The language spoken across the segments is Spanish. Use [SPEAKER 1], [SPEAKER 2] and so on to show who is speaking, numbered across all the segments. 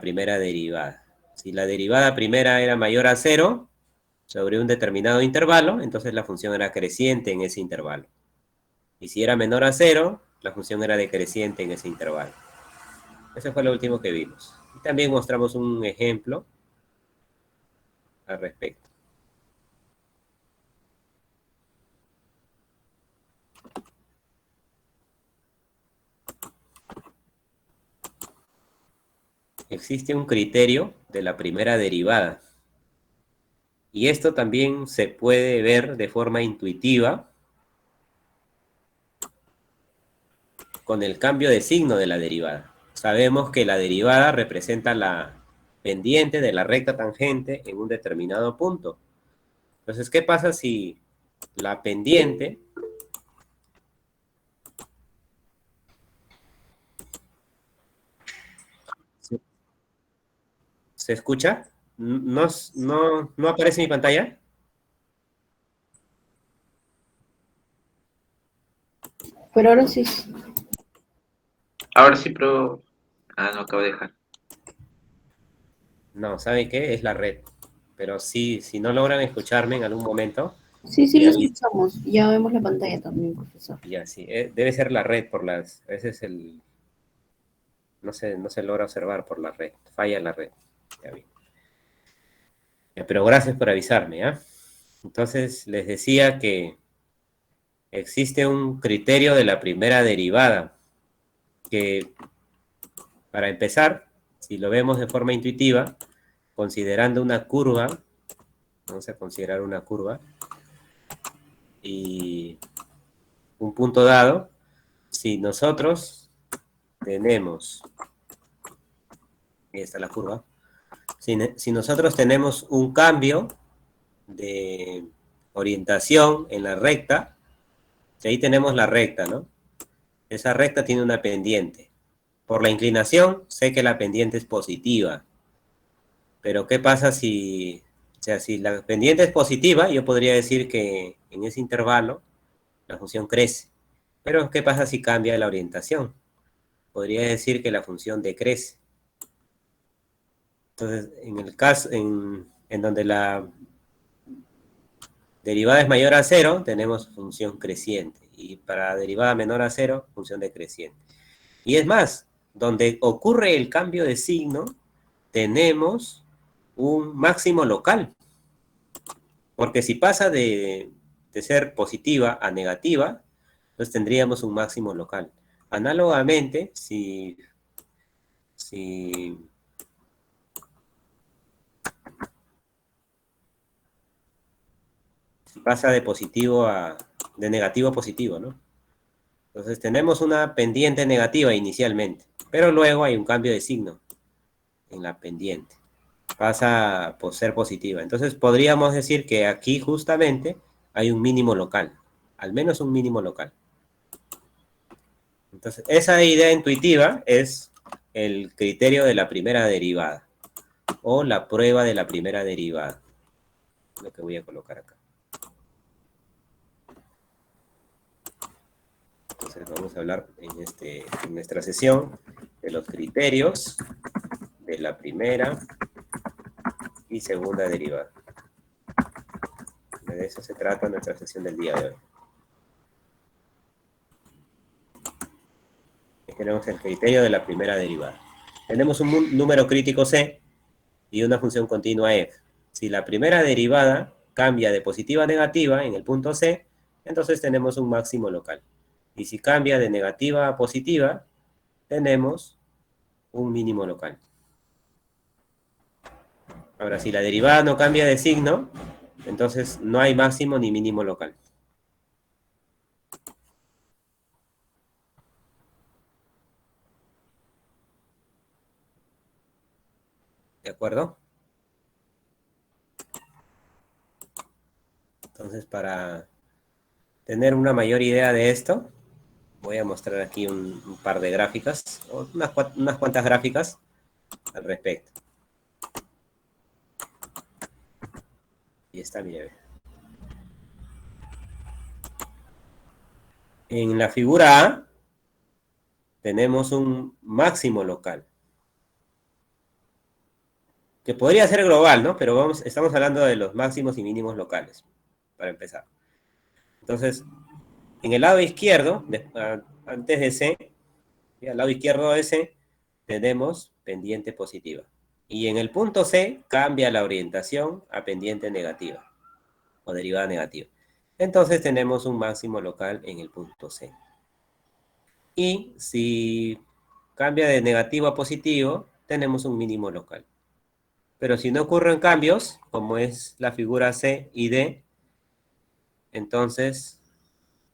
[SPEAKER 1] primera derivada. Si la derivada primera era mayor a 0 sobre un determinado intervalo, entonces la función era creciente en ese intervalo. Y si era menor a 0, la función era decreciente en ese intervalo. Ese fue lo último que vimos. Y también mostramos un ejemplo al respecto. Existe un criterio de la primera derivada. Y esto también se puede ver de forma intuitiva con el cambio de signo de la derivada. Sabemos que la derivada representa la pendiente de la recta tangente en un determinado punto. Entonces, ¿qué pasa si la pendiente se escucha? ¿No aparece en mi pantalla?
[SPEAKER 2] Pero ahora sí.
[SPEAKER 3] Ahora sí, pero... Ah, no, acabo de dejar.
[SPEAKER 1] No, ¿saben qué? Es la red. Pero sí, si no logran escucharme en algún momento,
[SPEAKER 2] Sí, sí
[SPEAKER 1] me
[SPEAKER 2] lo
[SPEAKER 1] avisan.
[SPEAKER 2] escuchamos. Ya vemos la pantalla también, profesor.
[SPEAKER 1] Ya, sí. Debe ser la red por las... A veces no se logra observar por la red. Falla la red. Ya vi. Pero gracias por avisarme, ¿ah? Entonces, les decía que existe un criterio de la primera derivada, que para empezar, si lo vemos de forma intuitiva, considerando una curva, vamos a considerar una curva, y un punto dado, si nosotros tenemos, ahí está la curva, si nosotros tenemos un cambio de orientación en la recta, ahí tenemos la recta, ¿no? Esa recta tiene una pendiente. Por la inclinación, sé que la pendiente es positiva. Pero ¿qué pasa si, o sea, si la pendiente es positiva, yo podría decir que en ese intervalo la función crece. Pero ¿qué pasa si cambia la orientación? Podría decir que la función decrece. Entonces, en el caso, en donde la derivada es mayor a 0, tenemos función creciente. Y para derivada menor a 0, función decreciente. Y es más, donde ocurre el cambio de signo, tenemos un máximo local. Porque si pasa de ser positiva a negativa, entonces tendríamos un máximo local. Análogamente, si pasa de negativo a positivo, ¿no? Entonces tenemos una pendiente negativa inicialmente, pero luego hay un cambio de signo en la pendiente. Pasa por ser positiva. Entonces podríamos decir que aquí justamente hay un mínimo local, al menos un mínimo local. Entonces, esa idea intuitiva es el criterio de la primera derivada o la prueba de la primera derivada. Lo que voy a colocar acá. Entonces vamos a hablar en nuestra sesión de los criterios de la primera y segunda derivada. De eso se trata nuestra sesión del día de hoy. Tenemos el criterio de la primera derivada. Tenemos un número crítico C y una función continua f. Si la primera derivada cambia de positiva a negativa en el punto C, entonces tenemos un máximo local. Y si cambia de negativa a positiva, tenemos un mínimo local. Ahora, si la derivada no cambia de signo, entonces no hay máximo ni mínimo local. ¿De acuerdo? Entonces, para tener una mayor idea de esto, voy a mostrar aquí un par de gráficas, o unas cuantas gráficas al respecto. Y está, mire. En la figura A tenemos un máximo local. que podría ser global, ¿no? Pero estamos hablando de los máximos y mínimos locales, para empezar. Entonces, en el lado izquierdo, antes de C, y al lado izquierdo de C, tenemos pendiente positiva. Y en el punto C cambia la orientación a pendiente negativa o derivada negativa. Entonces tenemos un máximo local en el punto C. Y si cambia de negativo a positivo, tenemos un mínimo local. Pero si no ocurren cambios, como es la figura C y D, entonces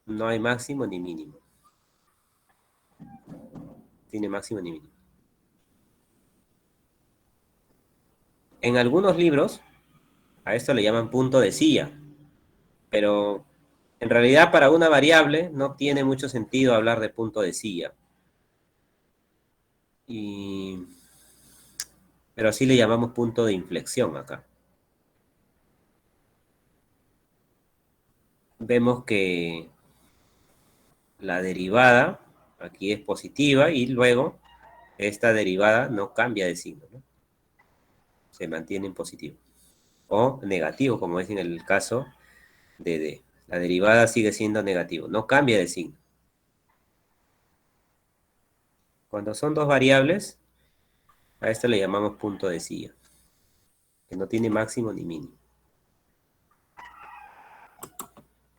[SPEAKER 1] no hay máximo ni mínimo. Tiene máximo ni mínimo. En algunos libros, a esto le llaman punto de silla, pero en realidad para una variable no tiene mucho sentido hablar de punto de silla. Pero sí le llamamos punto de inflexión acá. Vemos que la derivada aquí es positiva y luego esta derivada no cambia de signo, ¿no? Se mantiene en positivo. O negativo, como es en el caso de D. La derivada sigue siendo negativo, no cambia de signo. Cuando son dos variables, a esto le llamamos punto de silla, que no tiene máximo ni mínimo.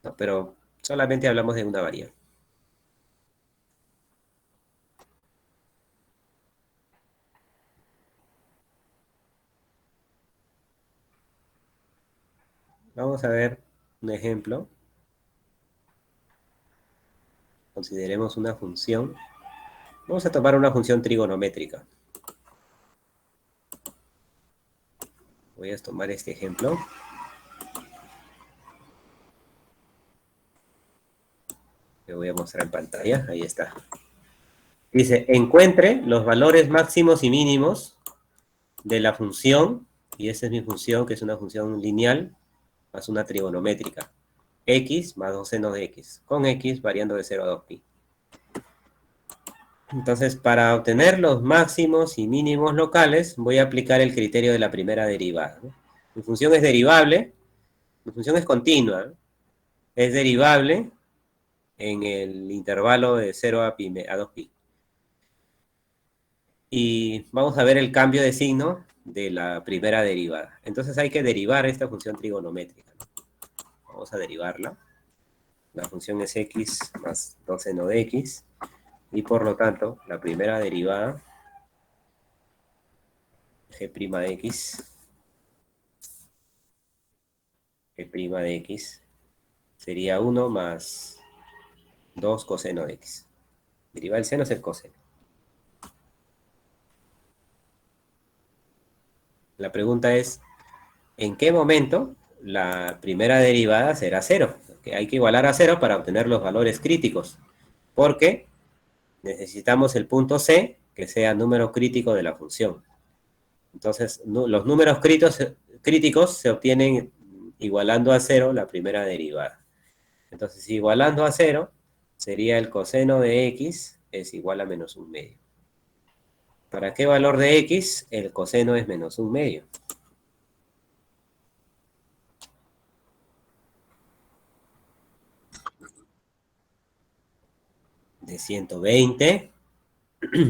[SPEAKER 1] No, pero solamente hablamos de una variable. Vamos a ver un ejemplo. Consideremos una función. Vamos a tomar una función trigonométrica. Voy a tomar este ejemplo. Le voy a mostrar en pantalla. Ahí está. Dice, encuentre los valores máximos y mínimos de la función, y esta es mi función, que es una función lineal, más una trigonométrica. X más 2 seno de X, con X variando de 0 a 2pi. Entonces, para obtener los máximos y mínimos locales, voy a aplicar el criterio de la primera derivada, ¿no? Mi función es derivable, mi función es continua, ¿no? Es derivable en el intervalo de 0 a 2pi. Y vamos a ver el cambio de signo de la primera derivada. Entonces hay que derivar esta función trigonométrica, ¿no? Vamos a derivarla. La función es x más 2 seno de x. Y por lo tanto, la primera derivada, g' de x, g' de x, sería 1 más 2 coseno de x. Derivar el seno es el coseno. La pregunta es, ¿en qué momento la primera derivada será 0? Que hay que igualar a 0 para obtener los valores críticos, porque necesitamos el punto C que sea número crítico de la función. Entonces, los números críticos se obtienen igualando a 0 la primera derivada. Entonces, igualando a 0, sería el coseno de x es igual a menos un medio. ¿Para qué valor de x? El coseno es menos un medio. De 120,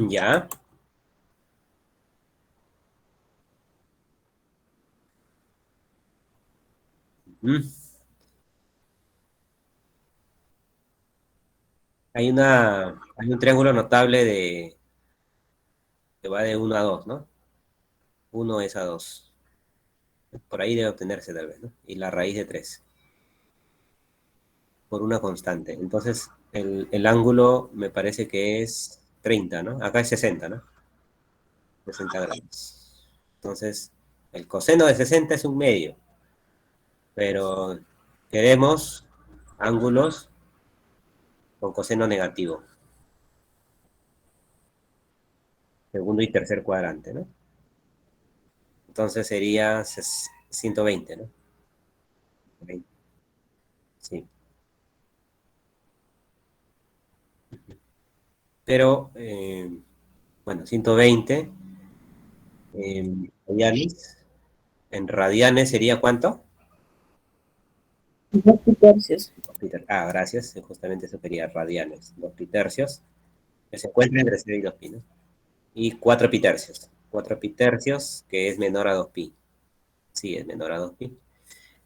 [SPEAKER 1] ya. Hay un triángulo notable que va de 1 a 2, ¿no? 1 es a 2. Por ahí debe obtenerse tal vez, ¿no? Y la raíz de 3. Por una constante. Entonces, el ángulo me parece que es 30, ¿no? Acá es 60, ¿no? 60 grados. Entonces, el coseno de 60 es un medio, pero queremos ángulos con coseno negativo. Segundo y tercer cuadrante, ¿no? Entonces sería 120, ¿no? Sí. Pero, bueno, 120, Yanis, En radianes sería ¿cuánto?
[SPEAKER 2] 2 tercios.
[SPEAKER 1] Gracias. Justamente eso quería, radianes. 2 pi tercios. Que se encuentra entre 0 y 2 pi, ¿no? Y 4 pi tercios. 4 pi tercios, que es menor a 2 pi. Sí, es menor a 2 pi.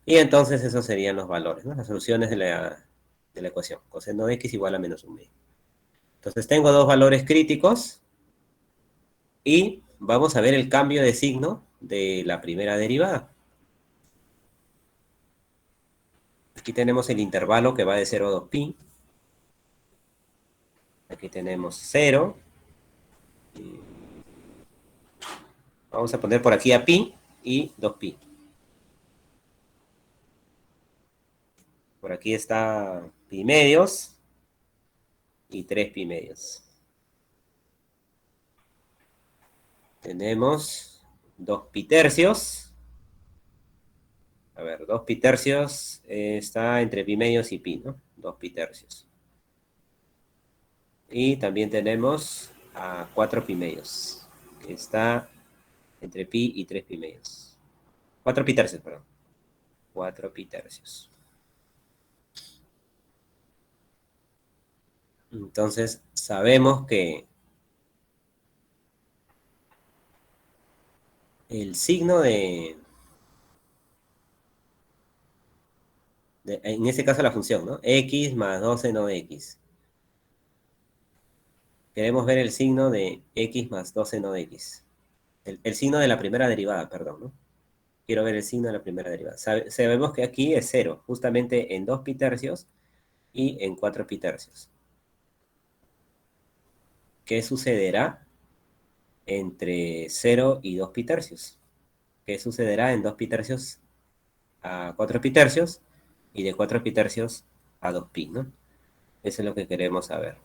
[SPEAKER 1] Y entonces esos serían los valores, ¿no? Las soluciones de la ecuación. Coseno de x igual a menos 1 medio. Entonces tengo dos valores críticos y vamos a ver el cambio de signo de la primera derivada. Aquí tenemos el intervalo que va de 0 a 2 pi. Aquí tenemos 0. Vamos a poner por aquí a pi y 2 pi. Por aquí está pi medios y 3 pi medios. Tenemos 2 pi tercios. A ver, 2 pi tercios está entre pi medios y pi, ¿no? 2 pi tercios. Y también tenemos a 4 pi medios, que está entre pi y 3 pi medios. 4 pi tercios, perdón. 4 pi tercios. Entonces, sabemos que el signo en este caso la función, ¿no? X más 2 seno de x. Queremos ver el signo de x más 2 seno de x. El signo de la primera derivada, perdón, ¿no? Quiero ver el signo de la primera derivada. Sabemos que aquí es 0, justamente en 2 pi tercios y en 4 pi tercios. ¿Qué sucederá entre 0 y 2 pi tercios? ¿Qué sucederá en 2 pi tercios a 4 pi tercios y de 4 pi tercios a 2 pi, ¿no? Eso es lo que queremos saber.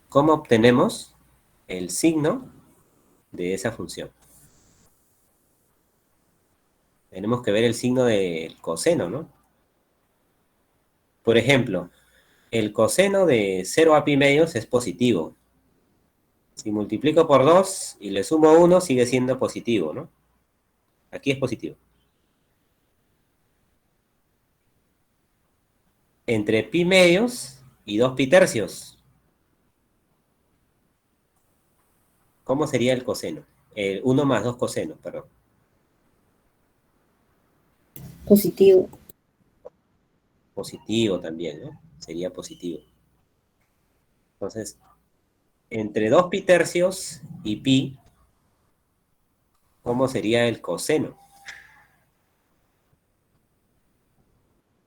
[SPEAKER 1] ¿Cómo obtenemos el signo de esa función? Tenemos que ver el signo del coseno, ¿no? Por ejemplo, el coseno de 0 a pi medios es positivo. Si multiplico por 2 y le sumo 1, sigue siendo positivo, ¿no? Aquí es positivo. Entre pi medios y 2 pi tercios. ¿Cómo sería el coseno? El 1 más 2 cosenos, perdón.
[SPEAKER 2] Positivo.
[SPEAKER 1] Positivo también, ¿no? Sería positivo. Entonces, entre 2 pi tercios y pi, ¿cómo sería el coseno?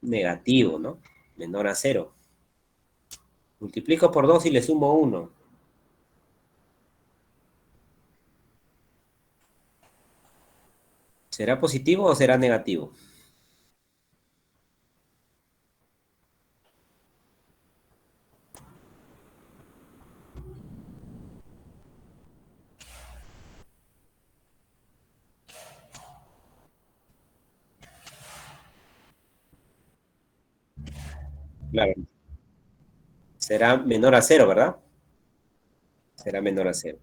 [SPEAKER 1] Negativo, ¿no? Menor a 0. Multiplico por 2 y le sumo 1. ¿Será positivo o será negativo? Claro. Será menor a 0, ¿verdad? Será menor a 0.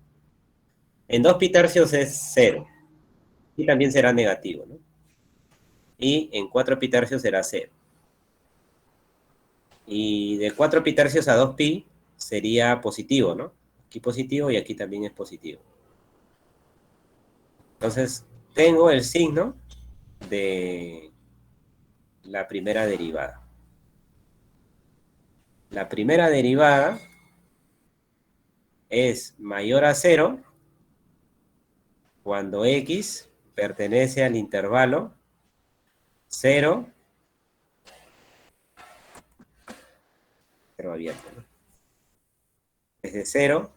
[SPEAKER 1] En 2 pi tercios es 0. Y también será negativo, ¿no? Y en 4 pi tercios será 0. Y de 4 pi tercios a 2 pi sería positivo, ¿no? Aquí positivo y aquí también es positivo. Entonces, tengo el signo de la primera derivada. La primera derivada es mayor a 0 cuando x pertenece al intervalo 0, 0 abierto, ¿no? Desde 0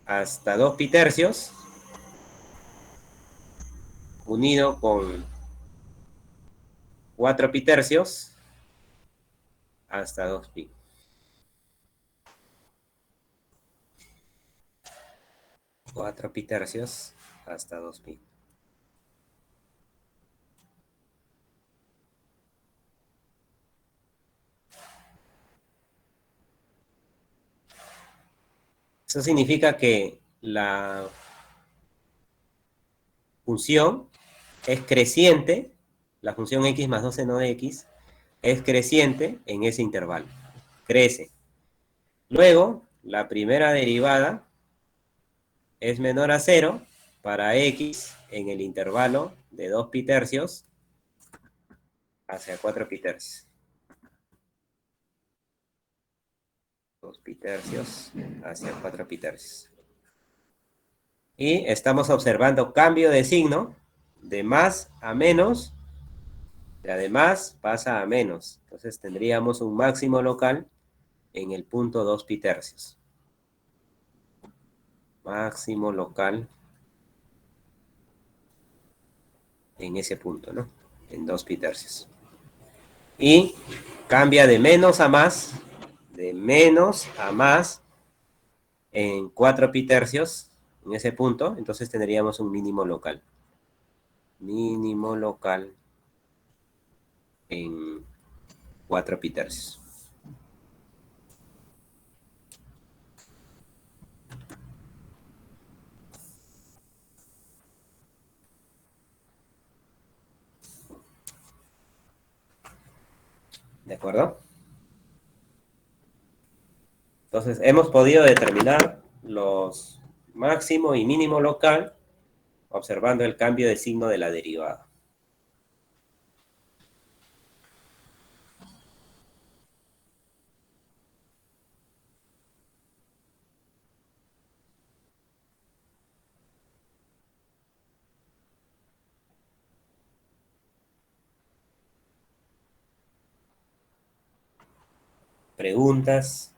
[SPEAKER 1] hasta 2 pi tercios, unido con 4 pi tercios hasta 2 pi. 4 pi tercios hasta 2 pi. Eso significa que la función es creciente, la función x más 2 seno de x es creciente en ese intervalo. Crece. Luego, la primera derivada es menor a 0 para x en el intervalo de 2 pi tercios hacia 4 pi tercios. 2 pi tercios hacia 4 pi tercios. Y estamos observando cambio de signo de más a menos, de además pasa a menos. Entonces tendríamos un máximo local en el punto 2 pi tercios. Máximo local en ese punto, ¿no? En 2 pi tercios. Y cambia de menos a más, de menos a más en 4 pi tercios, en ese punto, entonces tendríamos un mínimo local. Mínimo local en 4 pi tercios. ¿De acuerdo? Entonces, hemos podido determinar los máximo y mínimo local observando el cambio de signo de la derivada. ¿Preguntas?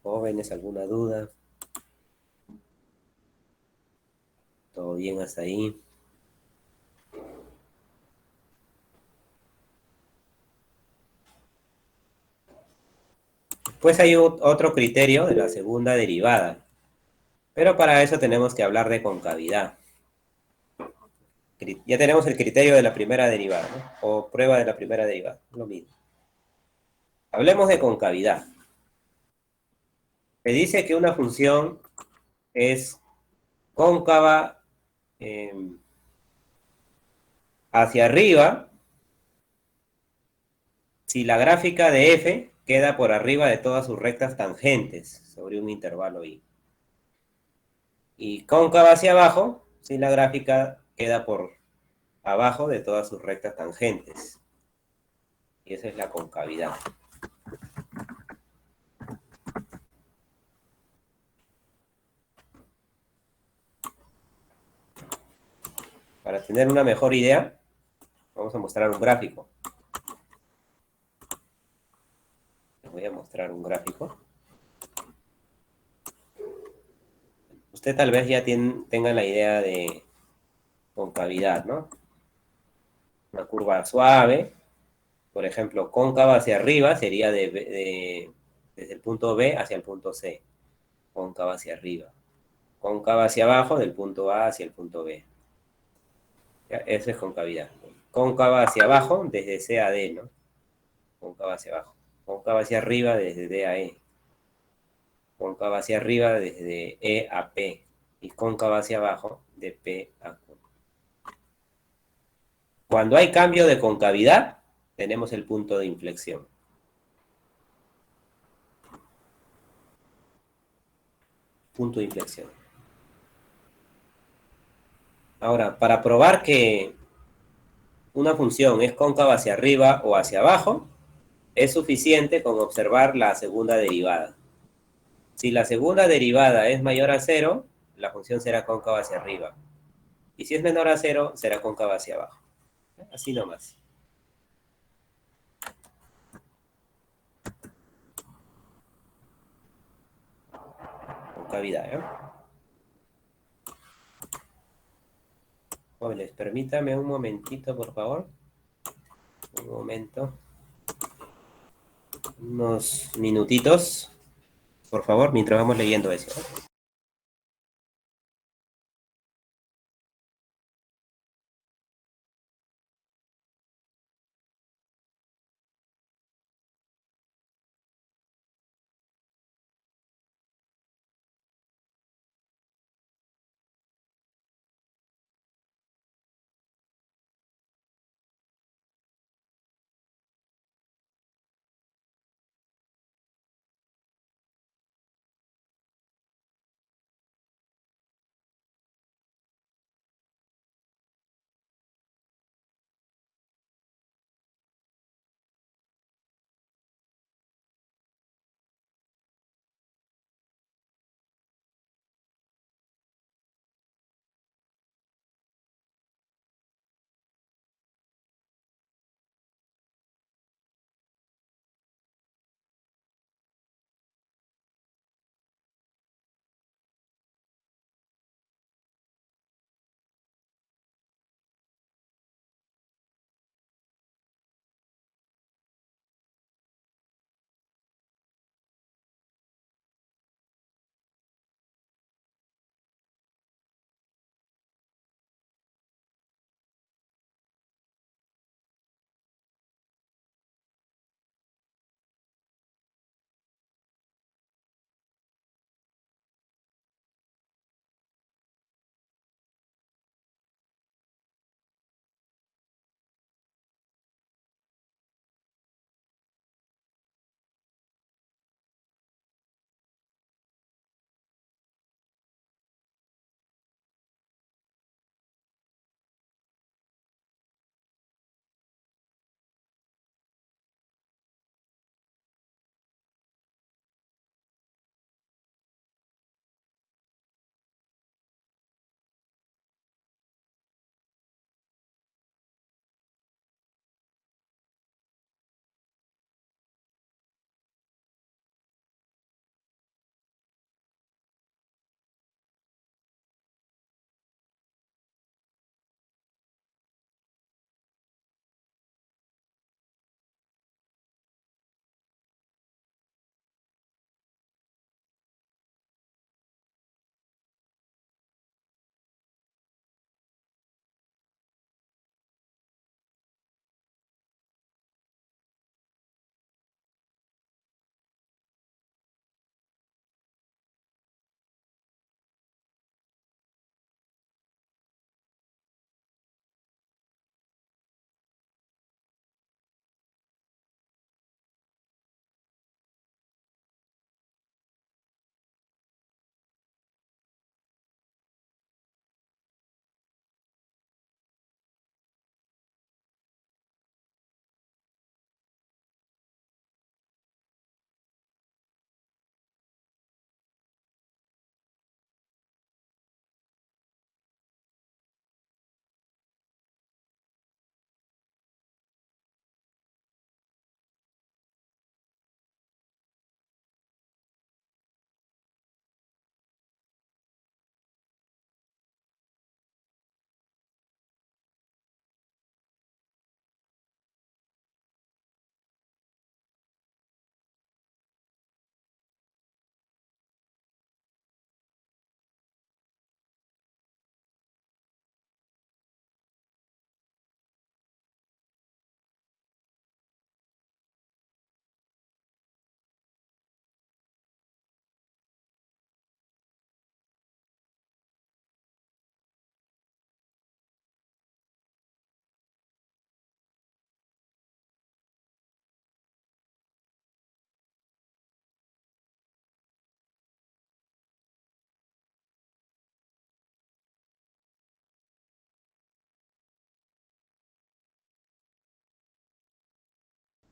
[SPEAKER 1] ¿Jóvenes? ¿Alguna duda? ¿Todo bien hasta ahí? Pues hay otro criterio de la segunda derivada, pero para eso tenemos que hablar de concavidad. Ya tenemos el criterio de la primera derivada, ¿no? O prueba de la primera derivada, lo mismo. Hablemos de concavidad. Se dice que una función es cóncava hacia arriba si la gráfica de f queda por arriba de todas sus rectas tangentes sobre un intervalo i. Y cóncava hacia abajo si la gráfica queda por abajo de todas sus rectas tangentes. Y esa es la concavidad. Para tener una mejor idea, vamos a mostrar un gráfico. Les voy a mostrar un gráfico. Usted tal vez ya tenga la idea de concavidad, ¿no? Una curva suave, por ejemplo, cóncava hacia arriba sería desde el punto B hacia el punto C. Cóncava hacia arriba. Cóncava hacia abajo del punto A hacia el punto B. ¿Ya? Eso es concavidad. Cóncava hacia abajo desde C a D, ¿no? Cóncava hacia abajo. Cóncava hacia arriba desde D a E. Cóncava hacia arriba desde E a P. Y cóncava hacia abajo de P a Q. Cuando hay cambio de concavidad, tenemos el punto de inflexión. Punto de inflexión. Ahora, para probar que una función es cóncava hacia arriba o hacia abajo, es suficiente con observar la segunda derivada. Si la segunda derivada es mayor a 0, la función será cóncava hacia arriba. Y si es menor a 0, será cóncava hacia abajo. Así nomás. Concavidad, ¿eh? Jóvenes, permítame un momentito, por favor. Un momento. Unos minutitos, por favor, mientras vamos leyendo eso.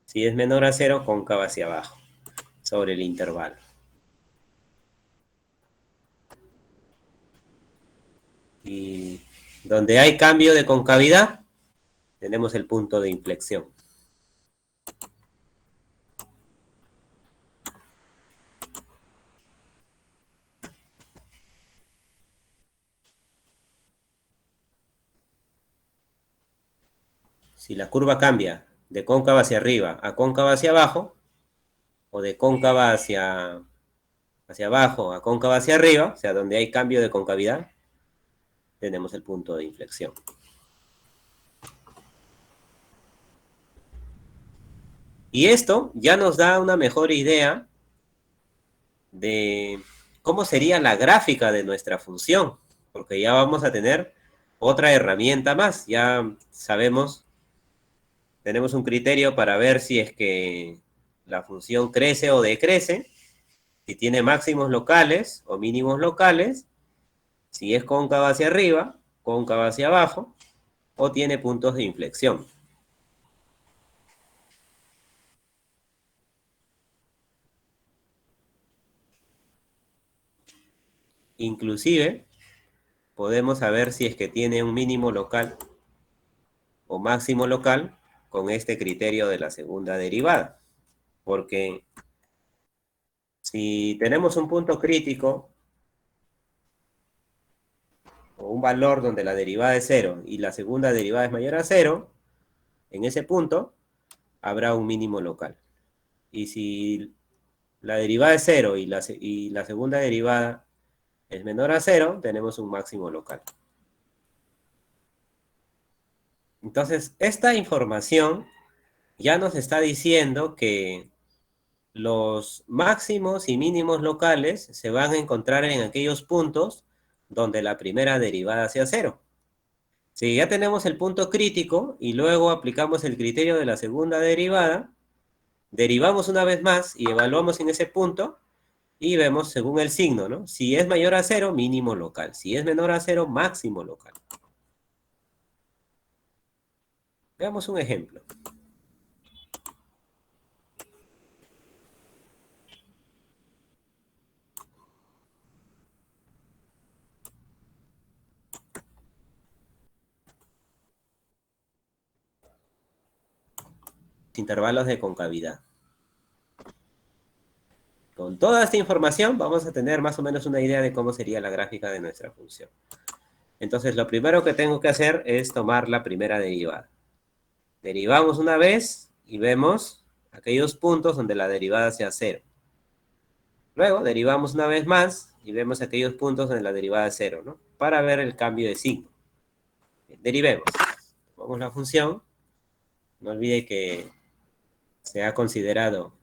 [SPEAKER 1] Si es menor a 0, cóncava hacia abajo, sobre el intervalo. Y donde hay cambio de concavidad, tenemos el punto de inflexión. Si la curva cambia de cóncava hacia arriba a cóncava hacia abajo, o de cóncava hacia abajo a cóncava hacia arriba, o sea, donde hay cambio de concavidad, tenemos el punto de inflexión. Y esto ya nos da una mejor idea de cómo sería la gráfica de nuestra función, porque ya vamos a tener otra herramienta más. Ya sabemos, tenemos un criterio para ver si es que la función crece o decrece, si tiene máximos locales o mínimos locales, si es cóncava hacia arriba, cóncava hacia abajo, o tiene puntos de inflexión. Inclusive, podemos saber si es que tiene un mínimo local o máximo local con este criterio de la segunda derivada. Porque si tenemos un punto crítico o un valor donde la derivada es 0 y la segunda derivada es mayor a 0, en ese punto habrá un mínimo local. Y si la derivada es 0 y la segunda derivada es menor a 0, tenemos un máximo local. Entonces, esta información ya nos está diciendo que los máximos y mínimos locales se van a encontrar en aquellos puntos donde la primera derivada sea 0. Si ya tenemos el punto crítico y luego aplicamos el criterio de la segunda derivada, derivamos una vez más y evaluamos en ese punto y vemos según el signo, ¿no? Si es mayor a 0, mínimo local. Si es menor a 0, máximo local. Veamos un ejemplo. Intervalos de concavidad. Con toda esta información vamos a tener más o menos una idea de cómo sería la gráfica de nuestra función. Entonces, lo primero que tengo que hacer es tomar la primera derivada. Derivamos una vez y vemos aquellos puntos donde la derivada sea 0. Luego, derivamos una vez más y vemos aquellos puntos donde la derivada es 0, ¿no? Para ver el cambio de signo. Derivemos. Tomamos la función. No olvide que se ha considerado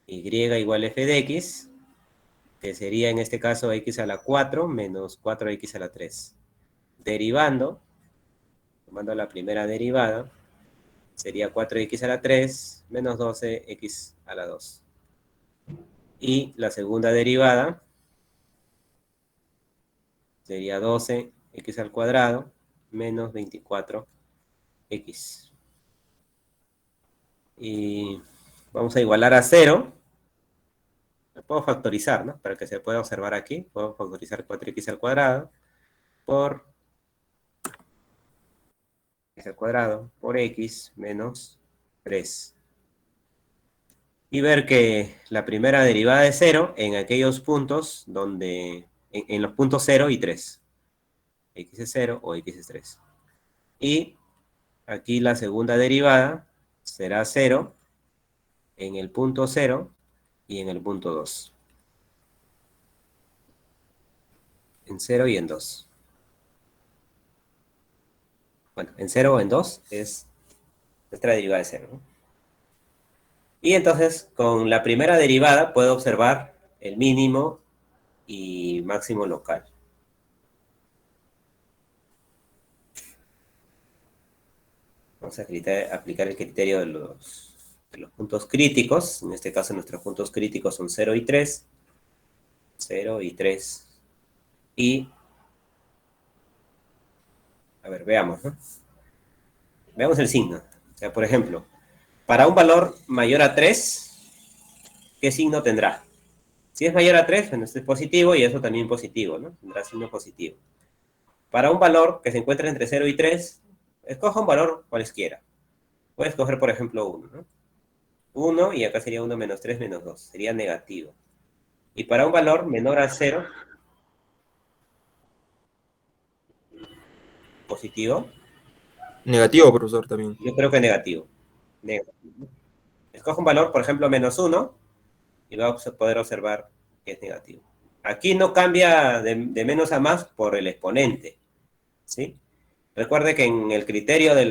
[SPEAKER 1] y igual f de x, que sería en este caso x a la 4 menos 4x a la 3. Derivando, tomando la primera derivada, sería 4x a la 3 menos 12x a la 2. Y la segunda derivada sería 12x al cuadrado menos 24x. Y vamos a igualar a 0. Lo puedo factorizar, ¿no? Para que se pueda observar aquí. Puedo factorizar 4x al cuadrado por x al cuadrado por x menos 3. Y ver que la primera derivada es 0 en aquellos puntos donde, en los puntos 0 y 3. X es 0 o x es 3. Y aquí la segunda derivada será 0 en el punto 0 y en el punto 2. En 0 y en 2. Bueno, en 0 o en 2 es nuestra derivada de 0, ¿no? Y entonces, con la primera derivada puedo observar el mínimo y máximo local. Vamos a aplicar el criterio de los puntos críticos. En este caso, nuestros puntos críticos son 0 y 3. 0 y 3. Y, a ver, veamos, ¿no? Veamos el signo. O sea, por ejemplo, para un valor mayor a 3, ¿qué signo tendrá? Si es mayor a 3, bueno, esto es positivo y eso también positivo, ¿no? Tendrá signo positivo. Para un valor que se encuentra entre 0 y 3, escoja un valor cualesquiera. Puedes escoger, por ejemplo, 1, ¿no? 1 y acá sería 1 menos 3 menos 2, sería negativo. Y para un valor menor a 0, positivo,
[SPEAKER 4] Negativo, profesor, también.
[SPEAKER 1] yo creo que negativo. Negativo. Escoge un valor, por ejemplo, menos 1, y va a poder observar que es negativo. Aquí no cambia de menos a más por el exponente, ¿sí? Recuerde que en el criterio de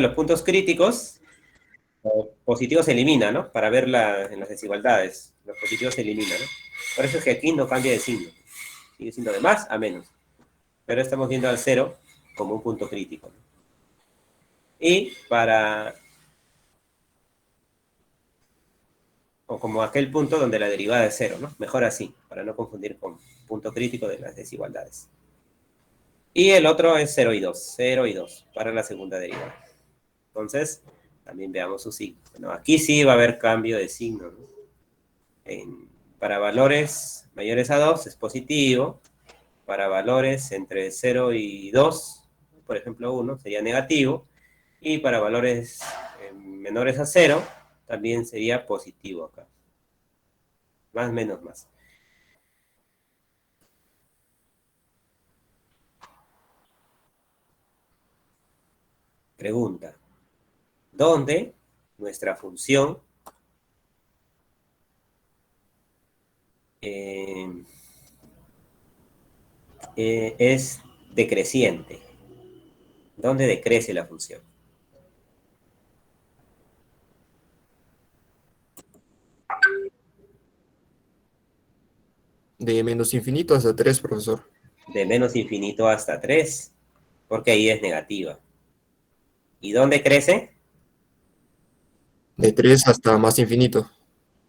[SPEAKER 1] los puntos críticos, los positivos se eliminan, ¿no? Para ver en las desigualdades, los positivos se eliminan, ¿no? Por eso es que aquí no cambia de signo. Sigue siendo de más a menos. Pero estamos viendo al 0 como un punto crítico, ¿no? Y o como aquel punto donde la derivada es 0, ¿no? Mejor así, para no confundir con punto crítico de las desigualdades. Y el otro es 0 y 2, 0 y 2, para la segunda derivada. Entonces, también veamos su signo. Bueno, aquí sí va a haber cambio de signo, ¿no? Para valores mayores a 2 es positivo. Para valores entre 0 y 2, por ejemplo 1, sería negativo. Y para valores menores a 0, también sería positivo acá. Más, menos, más. Pregunta. ¿Dónde nuestra función es decreciente? ¿Dónde decrece la función?
[SPEAKER 4] De menos infinito hasta 3, profesor.
[SPEAKER 1] De menos infinito hasta 3, porque ahí es negativa. ¿Y dónde crece?
[SPEAKER 4] De 3 hasta más infinito.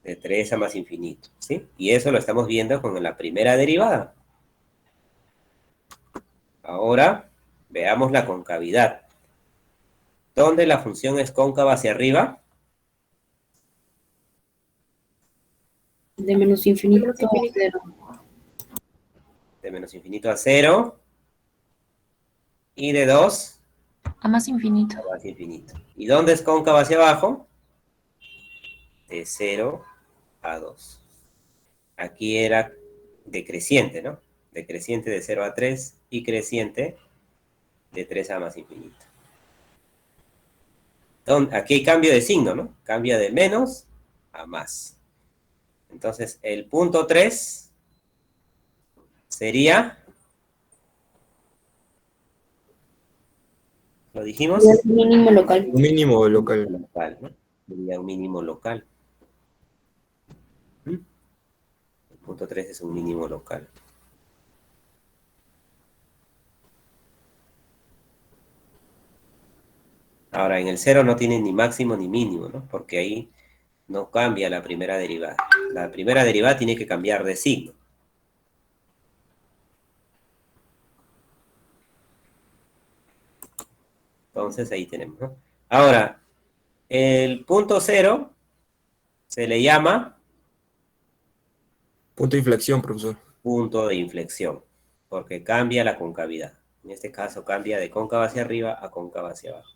[SPEAKER 1] De 3 a más infinito, ¿sí? Y eso lo estamos viendo con la primera derivada. Ahora, veamos la concavidad. ¿Dónde la función es cóncava hacia arriba?
[SPEAKER 2] De menos infinito a cero.
[SPEAKER 1] De menos infinito a 0. Y de 2
[SPEAKER 5] A más infinito.
[SPEAKER 1] a más infinito. ¿Y dónde es cóncava hacia abajo? De 0 a 2. Aquí era decreciente, ¿no? Decreciente de 0 a 3 y creciente de 3 a más infinito. Aquí hay cambio de signo, ¿no? Cambia de menos a más. Entonces, el punto 3 sería, ¿lo dijimos?
[SPEAKER 2] Y el mínimo local.
[SPEAKER 4] Un mínimo local.
[SPEAKER 1] Local, ¿no? Sería un mínimo local. ¿Mm? El punto 3 es un mínimo local. Ahora, en el 0 no tiene ni máximo ni mínimo, ¿no? Porque ahí no cambia la primera derivada. La primera derivada tiene que cambiar de signo. Entonces ahí tenemos, ¿no? Ahora, el punto 0 se le llama
[SPEAKER 4] Punto de inflexión, profesor.
[SPEAKER 1] punto de inflexión, porque cambia la concavidad. En este caso cambia de cóncava hacia arriba a cóncava hacia abajo.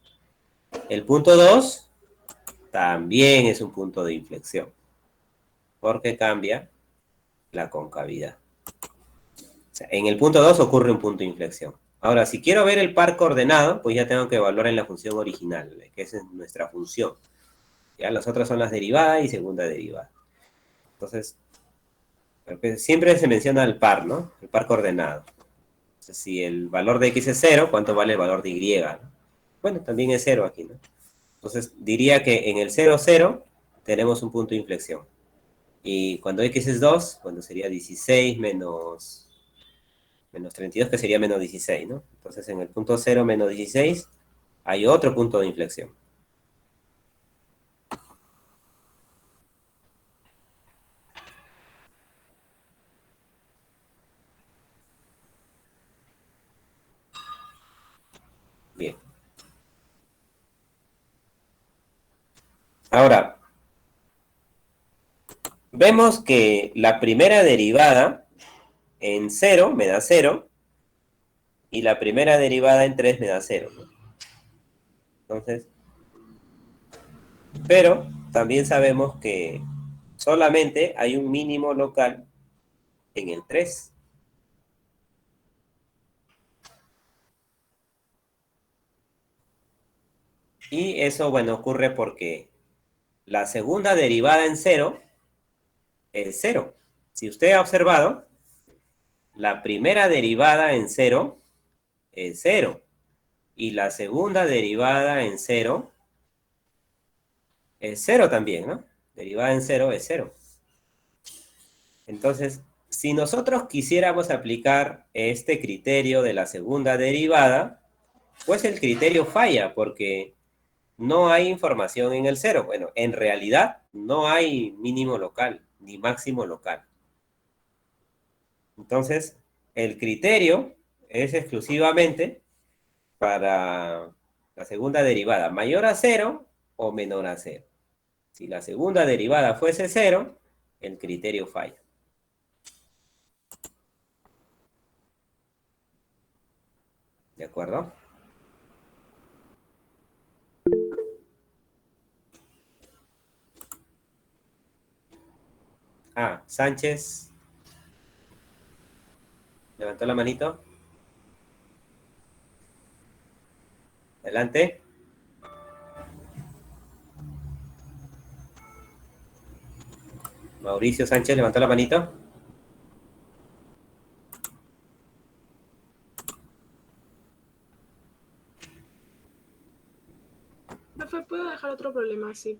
[SPEAKER 1] El punto 2 también es un punto de inflexión, porque cambia la concavidad. O sea, en el punto 2 ocurre un punto de inflexión. Ahora, si quiero ver el par coordenado, pues ya tengo que evaluar en la función original, que es nuestra función. Ya las otras son las derivadas y segunda derivada. Entonces, siempre se menciona el par, ¿no? El par coordenado. Entonces, si el valor de x es 0, ¿cuánto vale el valor de y? ¿No? Bueno, también es 0 aquí, ¿no? Entonces, diría que en el 0, 0 tenemos un punto de inflexión. Y cuando x es 2, cuando sería 16 menos 32, que sería menos 16, ¿no? Entonces, en el punto 0 menos 16 hay otro punto de inflexión. Ahora, vemos que la primera derivada en 0 me da 0 y la primera derivada en 3 me da 0, ¿no? Entonces, pero también sabemos que solamente hay un mínimo local en el 3. Y eso, bueno, ocurre porque la segunda derivada en 0 es 0. Si usted ha observado, la primera derivada en 0 es 0. Y la segunda derivada en 0 es 0 también, ¿no? Derivada en 0 es 0. Entonces, si nosotros quisiéramos aplicar este criterio de la segunda derivada, pues el criterio falla porque no hay información en el 0. Bueno, en realidad no hay mínimo local ni máximo local. Entonces, el criterio es exclusivamente para la segunda derivada, mayor a 0 o menor a 0. Si la segunda derivada fuese 0, el criterio falla. ¿De acuerdo? Ah, Sánchez levantó la manito. Adelante. Mauricio Sánchez levantó la manito.
[SPEAKER 5] Profe, ¿puedo dejar otro problema así?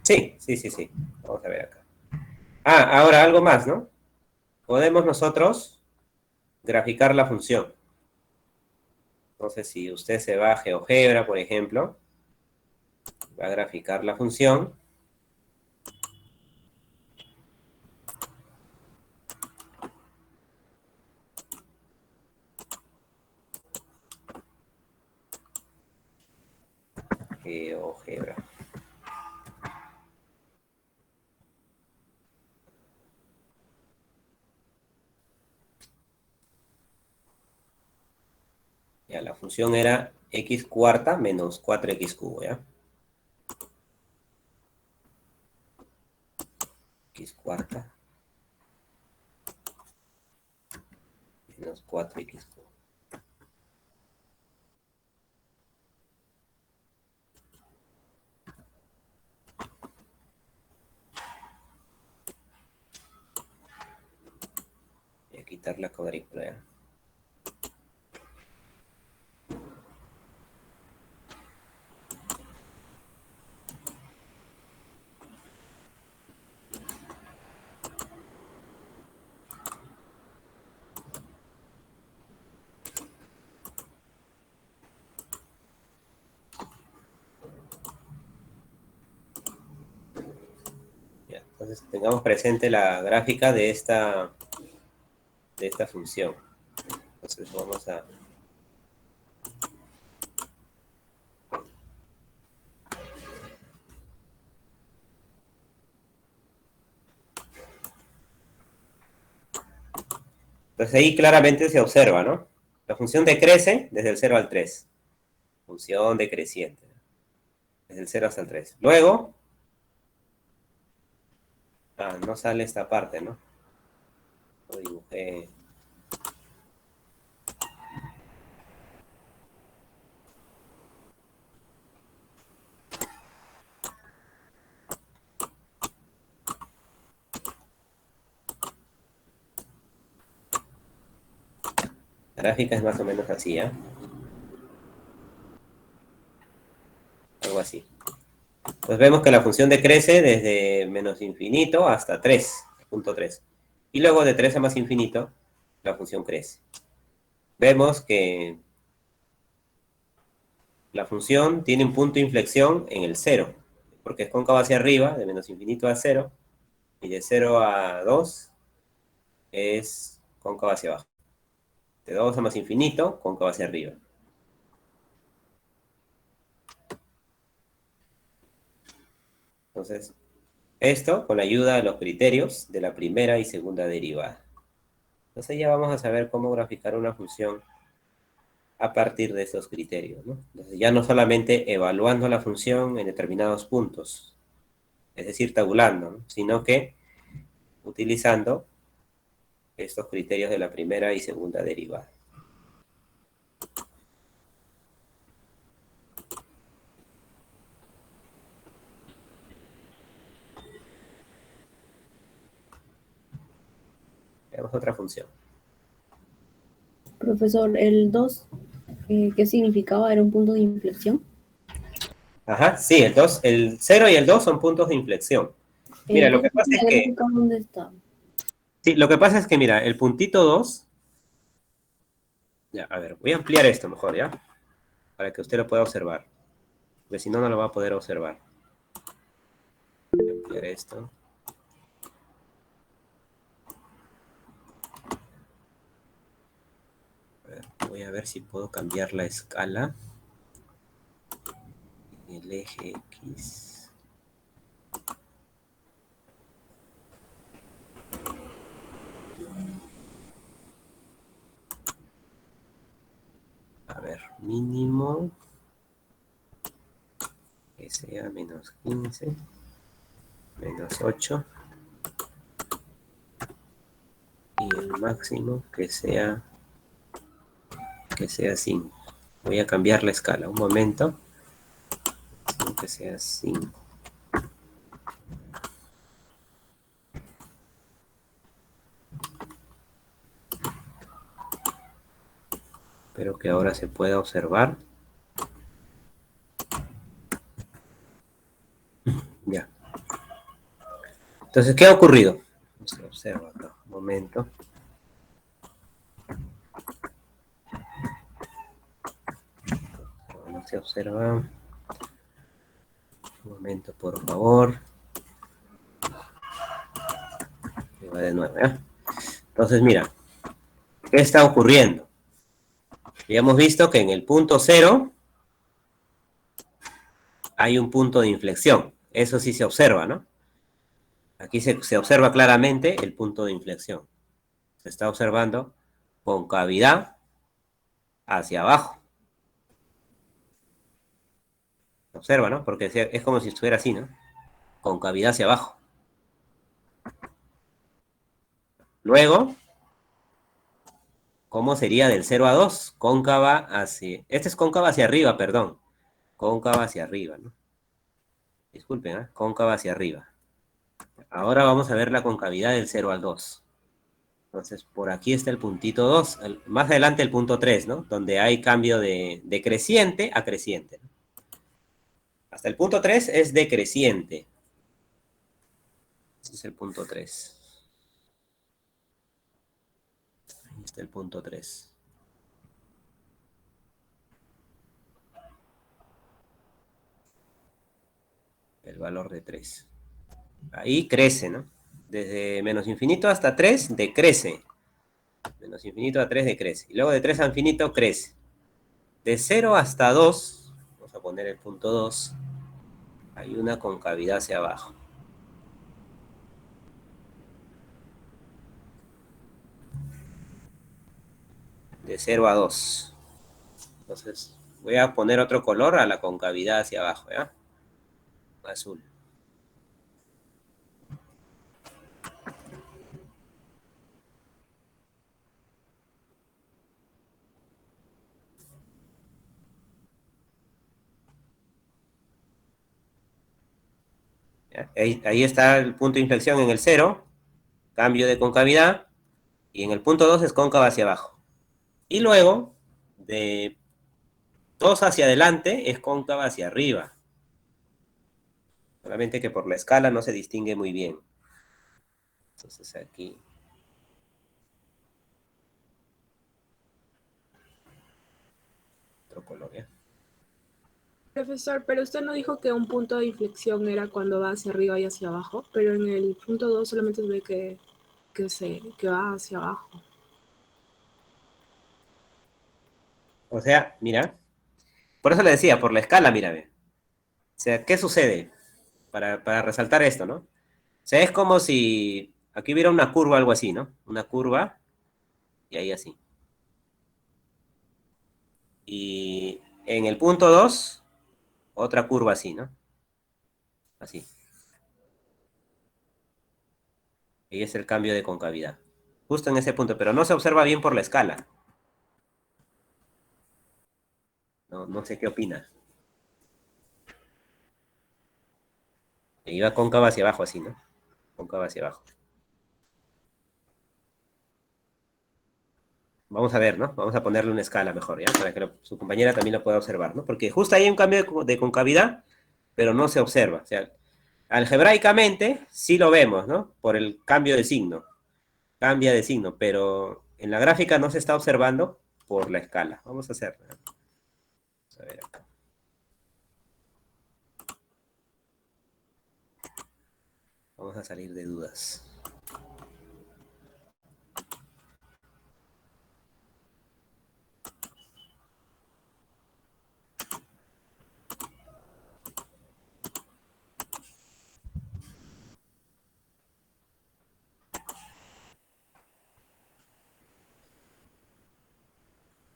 [SPEAKER 1] Sí, sí, sí, sí. Vamos a ver acá. Ah, ahora algo más, ¿no? Podemos nosotros graficar la función. Entonces, si usted se va a GeoGebra, por ejemplo, va a graficar la función. GeoGebra. Ya, la función era x cuarta menos 4x cubo, ¿ya? X cuarta menos 4x cubo. Voy a quitar la cuadrícula, ¿ya? Ya, entonces tengamos presente la gráfica de esta función. Entonces vamos a... Entonces ahí claramente se observa, ¿no? La función decrece desde el 0 al 3. Función decreciente. Desde el 0 hasta el 3. Luego... Ah, no sale esta parte, ¿no? Lo dibujé... La gráfica es más o menos así, ¿ya? Algo así. Pues vemos que la función decrece desde menos infinito hasta 3, punto 3. Y luego de 3 a más infinito, la función crece. Vemos que la función tiene un punto de inflexión en el 0, porque es cóncava hacia arriba, de menos infinito a 0, y de 0 a 2 es cóncava hacia abajo. De 2 a más infinito, cóncava hacia arriba. Entonces, esto con la ayuda de los criterios de la primera y segunda derivada. Entonces ya vamos a saber cómo graficar una función a partir de esos criterios, ¿no? Entonces ya no solamente evaluando la función en determinados puntos, es decir, tabulando, ¿no? Sino que utilizando estos criterios de la primera y segunda derivada. Veamos otra función.
[SPEAKER 2] Profesor, el 2, ¿qué significaba? ¿Era un punto de inflexión?
[SPEAKER 1] Ajá, sí, el 0 y el 2 son puntos de inflexión. Mira, lo que pasa es
[SPEAKER 2] ¿La
[SPEAKER 1] que,
[SPEAKER 2] gráfica dónde está?
[SPEAKER 1] sí, lo que pasa es que, mira, el puntito 2, ya, a ver, voy a ampliar esto mejor, ¿ya? Para que usted lo pueda observar, porque si no, no lo va a poder observar. Voy a ampliar esto. A ver, voy a ver si puedo cambiar la escala. El eje X. A ver, mínimo que sea menos 15, menos 8. Y el máximo que sea 5. Voy a cambiar la escala, un momento. Que sea 5. Espero que ahora se pueda observar. Ya. Entonces, ¿qué ha ocurrido? Se observa acá, un momento. No se observa. Un momento, por favor. Y va de nuevo, ¿eh? Entonces, mira, ¿qué está ocurriendo? Ya hemos visto que en el punto 0 hay un punto de inflexión. Eso sí se observa, ¿no? Aquí se observa claramente el punto de inflexión. Se está observando concavidad hacia abajo. Se observa, ¿no? Porque es como si estuviera así, ¿no? Concavidad hacia abajo. Luego, ¿cómo sería del 0 a 2? Cóncava hacia... Este es cóncava hacia arriba, perdón. Cóncava hacia arriba, ¿no? Disculpen, ¿eh? Cóncava hacia arriba. Ahora vamos a ver la concavidad del 0 al 2. Entonces, por aquí está el puntito 2. Más adelante el punto 3, ¿no? Donde hay cambio de creciente a creciente, ¿no? Hasta el punto 3 es decreciente. Este es el punto 3. Ahí está el punto 3. El valor de 3. Ahí crece, ¿no? Desde menos infinito hasta 3 decrece. Menos infinito a 3 decrece. Y luego de 3 a infinito crece. De 0 hasta 2, vamos a poner el punto 2, hay una concavidad hacia abajo. De 0 a 2. Entonces, voy a poner otro color a la concavidad hacia abajo, ¿ya? Azul. ¿Ya? Ahí está el punto de inflexión en el 0, cambio de concavidad, y en el punto 2 es cóncava hacia abajo. Y luego, de 2 hacia adelante, es cóncava hacia arriba. Solamente que por la escala no se distingue muy bien. Entonces aquí... otro color, ¿ya?
[SPEAKER 5] Profesor, pero usted no dijo que un punto de inflexión era cuando va hacia arriba y hacia abajo, pero en el punto 2 solamente se ve que va hacia abajo.
[SPEAKER 1] O sea, mira, por eso le decía, por la escala, mírame. O sea, ¿qué sucede? para resaltar esto, ¿no? O sea, es como si aquí hubiera una curva, algo así, ¿no? Una curva, y ahí así. Y en el punto 2, otra curva así, ¿no? Así. Y es el cambio de concavidad. Justo en ese punto, pero no se observa bien por la escala. No sé qué opinas. Iba cóncava hacia abajo así, ¿no? Cóncava hacia abajo. Vamos a ver, ¿no? Vamos a ponerle una escala mejor, ¿ya? Para que su compañera también lo pueda observar, ¿no? Porque justo ahí hay un cambio de concavidad, pero no se observa. O sea, algebraicamente sí lo vemos, ¿no? Por el cambio de signo. Cambia de signo, pero en la gráfica no se está observando por la escala. Vamos a hacerlo. Vamos a ver acá. Vamos a salir de dudas.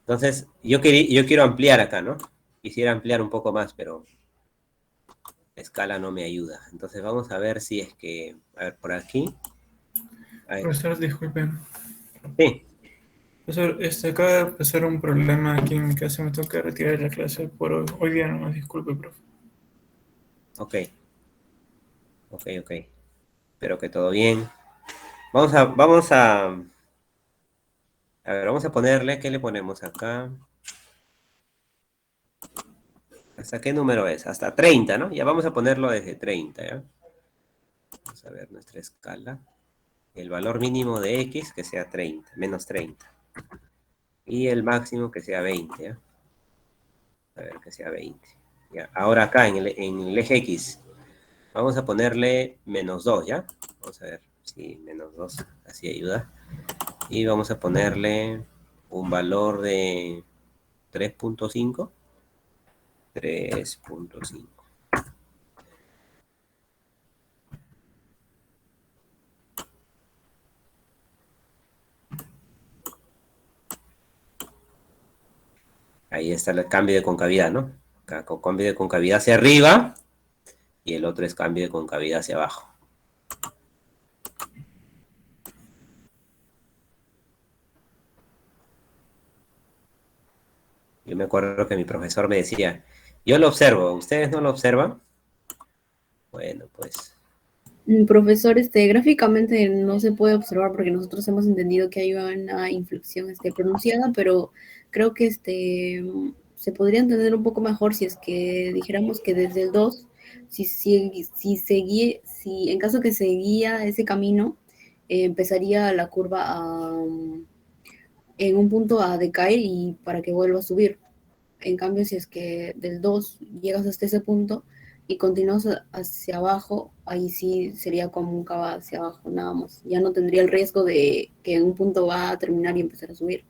[SPEAKER 1] Entonces, yo quiero ampliar acá, ¿no? Quisiera ampliar un poco más, pero la escala no me ayuda. Entonces, vamos a ver si es que... A ver, por aquí. A ver.
[SPEAKER 6] Profesor, disculpen.
[SPEAKER 1] Sí,
[SPEAKER 6] Profesor, acaba de pasar un problema aquí en mi casa. Me tengo que retirar de la clase por hoy día nomás. Disculpe, profe.
[SPEAKER 1] ok. Ok. Espero que todo bien. A ver, vamos a ponerle, ¿qué le ponemos acá? ¿Hasta qué número es? Hasta 30, ¿no? Ya vamos a ponerlo desde 30, ¿ya? Vamos a ver nuestra escala. El valor mínimo de X que sea 30, menos 30. Y el máximo que sea 20, ¿ya? A ver, que sea 20. Ya. Ahora acá en el eje X, vamos a ponerle menos 2, ¿ya? Vamos a ver si menos 2 así ayuda. Y vamos a ponerle un valor de 3.5. 3.5. Ahí está el cambio de concavidad, ¿no? Acá con cambio de concavidad hacia arriba y el otro es cambio de concavidad hacia abajo. Yo me acuerdo que mi profesor me decía, yo lo observo, ¿ustedes no lo observan? Bueno, pues...
[SPEAKER 2] Profesor, gráficamente no se puede observar porque nosotros hemos entendido que hay una inflexión pronunciada, pero creo que se podría entender un poco mejor si es que dijéramos que desde el 2, si en caso que seguía ese camino, empezaría la curva en un punto a decaer y para que vuelva a subir. En cambio, si es que del 2 llegas hasta ese punto y continúas hacia abajo, ahí sí sería como un cava hacia abajo, nada más. Ya no tendría el riesgo de que en un punto va a terminar y empezar a subir.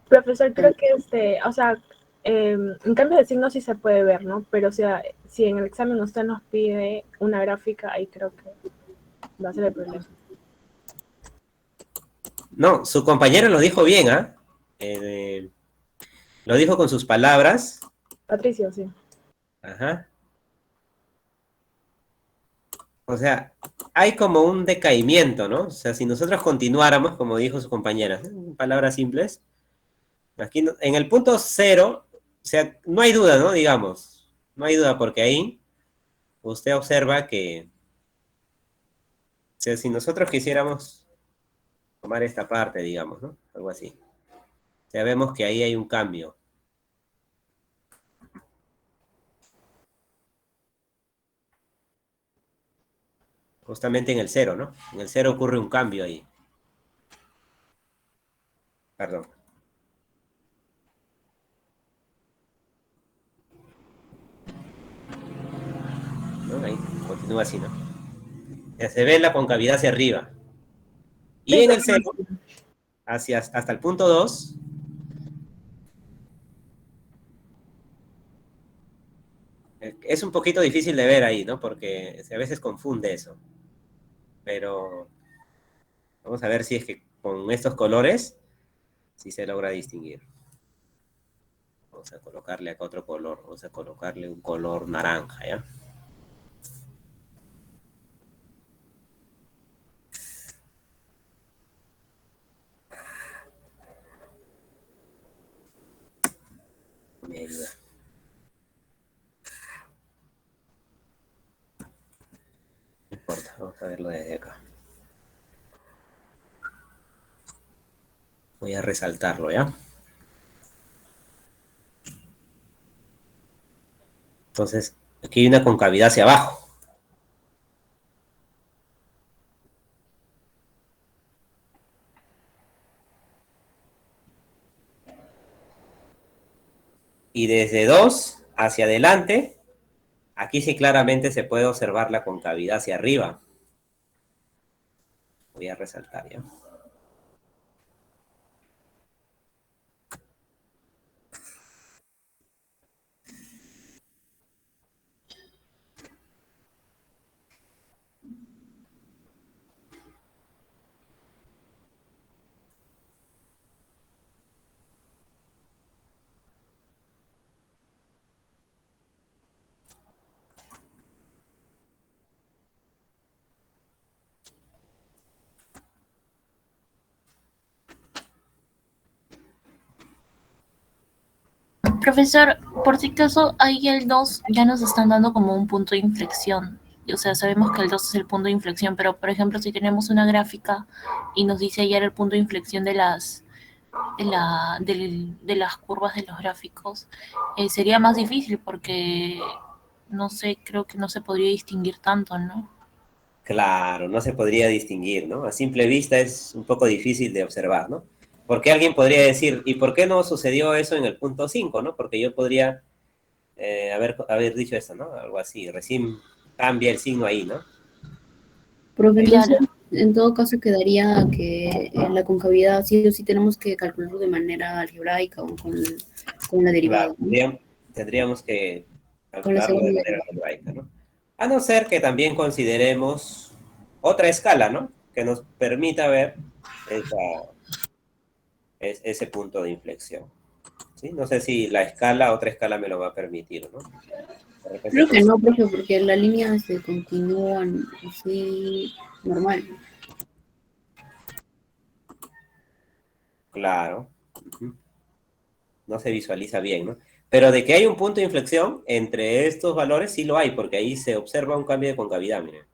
[SPEAKER 5] Profesor, creo que o sea, en cambio de signo sí se puede ver, ¿no? Pero o sea, si en el examen usted nos pide una gráfica, ahí creo que va a ser el problema.
[SPEAKER 1] No, su compañero lo dijo bien, ¿ah? Lo dijo con sus palabras.
[SPEAKER 5] Patricio, sí.
[SPEAKER 1] Ajá. O sea, hay como un decaimiento, ¿no? O sea, si nosotros continuáramos, como dijo su compañera, en palabras simples, aquí en el punto 0, o sea, no hay duda, ¿no? Digamos, no hay duda porque ahí usted observa que, o sea, si nosotros quisiéramos tomar esta parte, digamos, ¿no? Algo así. O sea, vemos que ahí hay un cambio. Justamente en el 0, ¿no? En el 0 ocurre un cambio ahí. Perdón. ¿No? Ahí continúa así, ¿no? Ya se ve la concavidad hacia arriba. Y
[SPEAKER 5] Sí,
[SPEAKER 1] en el 0, hasta el punto 2, Es un poquito difícil de ver ahí, ¿no? Porque a veces confunde eso. Pero vamos a ver si es que con estos colores sí se logra distinguir. Vamos a colocarle acá otro color. Vamos a colocarle un color naranja, ¿ya? Me ayuda. No importa, vamos a verlo desde acá. Voy a resaltarlo, ¿ya? Entonces, aquí hay una concavidad hacia abajo. Y desde 2 hacia adelante, aquí sí claramente se puede observar la concavidad hacia arriba. Voy a resaltar, ¿ya?
[SPEAKER 7] Profesor, por si acaso, ahí el 2 ya nos están dando como un punto de inflexión. O sea, sabemos que el 2 es el punto de inflexión, pero por ejemplo, si tenemos una gráfica y nos dice ayer el punto de inflexión de las curvas de los gráficos, sería más difícil porque, no sé, creo que no se podría distinguir tanto, ¿no?
[SPEAKER 1] Claro, no se podría distinguir, ¿no? A simple vista es un poco difícil de observar, ¿no? Porque alguien podría decir, ¿y por qué no sucedió eso en el punto 5, ¿no? Porque yo podría haber dicho eso, ¿no? Algo así, recién cambia el signo ahí, ¿no?
[SPEAKER 2] Profe, entonces,
[SPEAKER 7] Claro.
[SPEAKER 2] en todo caso quedaría que la concavidad sí o sí tenemos que calcularlo de manera algebraica o con la derivada,
[SPEAKER 1] Claro,
[SPEAKER 2] ¿no?
[SPEAKER 1] tendríamos que
[SPEAKER 2] Con la
[SPEAKER 1] calcularlo de
[SPEAKER 2] segunda
[SPEAKER 1] manera
[SPEAKER 2] derivada.
[SPEAKER 1] algebraica, ¿no? A no ser que también consideremos otra escala, ¿no? Que nos permita ver ese punto de inflexión, ¿sí? No sé si otra escala me lo va a permitir, ¿no? De repente
[SPEAKER 2] Creo que
[SPEAKER 1] con-
[SPEAKER 2] no, profe, porque las líneas se continúan así normal.
[SPEAKER 1] Claro. Ujú. No se visualiza bien, ¿no? Pero de que hay un punto de inflexión entre estos valores, sí lo hay, porque ahí se observa un cambio de concavidad, miren.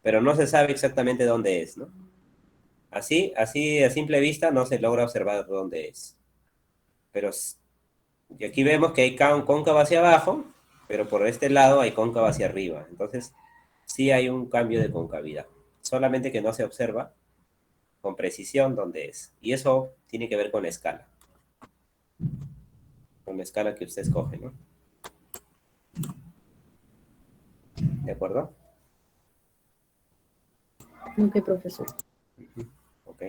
[SPEAKER 1] Pero no se sabe exactamente dónde es, ¿no? Así a simple vista no se logra observar dónde es. Pero y aquí vemos que hay cóncava hacia abajo, pero por este lado hay cóncava hacia arriba. Entonces, sí hay un cambio de concavidad. Solamente que no se observa con precisión dónde es. Y eso tiene que ver con la escala. Con la escala que usted escoge, ¿no? ¿De acuerdo?
[SPEAKER 2] Ok, profesor.
[SPEAKER 1] Ok.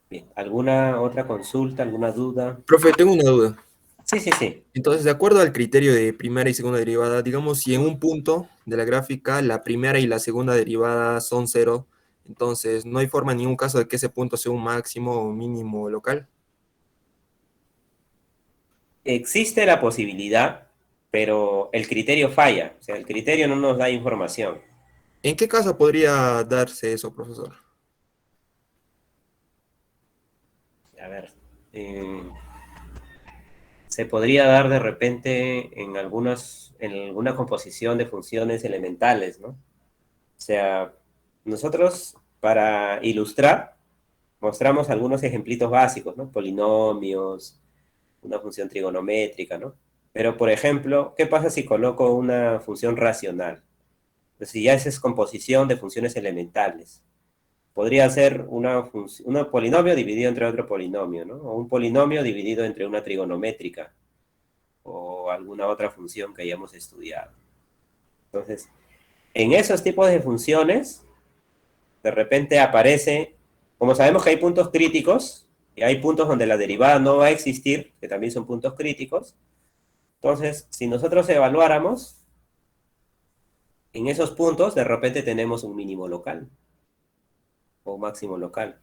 [SPEAKER 1] Bien. ¿Alguna otra consulta, alguna duda?
[SPEAKER 4] Profe, tengo una duda.
[SPEAKER 1] Sí, sí, sí.
[SPEAKER 4] Entonces, de acuerdo al criterio de primera y segunda derivada, digamos, si en un punto de la gráfica la primera y la segunda derivada son cero, entonces no hay forma en ningún caso de que ese punto sea un máximo o mínimo local.
[SPEAKER 1] Existe la posibilidad, pero el criterio falla. O sea, el criterio no nos da información.
[SPEAKER 4] ¿En qué caso podría darse eso, profesor?
[SPEAKER 1] A ver, eh, se podría dar de repente en alguna composición de funciones elementales, ¿no? O sea, nosotros para ilustrar mostramos algunos ejemplitos básicos, ¿no? Polinomios, una función trigonométrica, ¿no? Pero, por ejemplo, ¿qué pasa si coloco una función racional? Pues si ya esa es composición de funciones elementales. Podría ser un polinomio dividido entre otro polinomio, ¿no? O un polinomio dividido entre una trigonométrica o alguna otra función que hayamos estudiado. Entonces, en esos tipos de funciones, de repente aparece, como sabemos que hay puntos críticos, Y hay puntos donde la derivada no va a existir, que también son puntos críticos. Entonces, si nosotros evaluáramos, en esos puntos de repente tenemos un mínimo local o máximo local.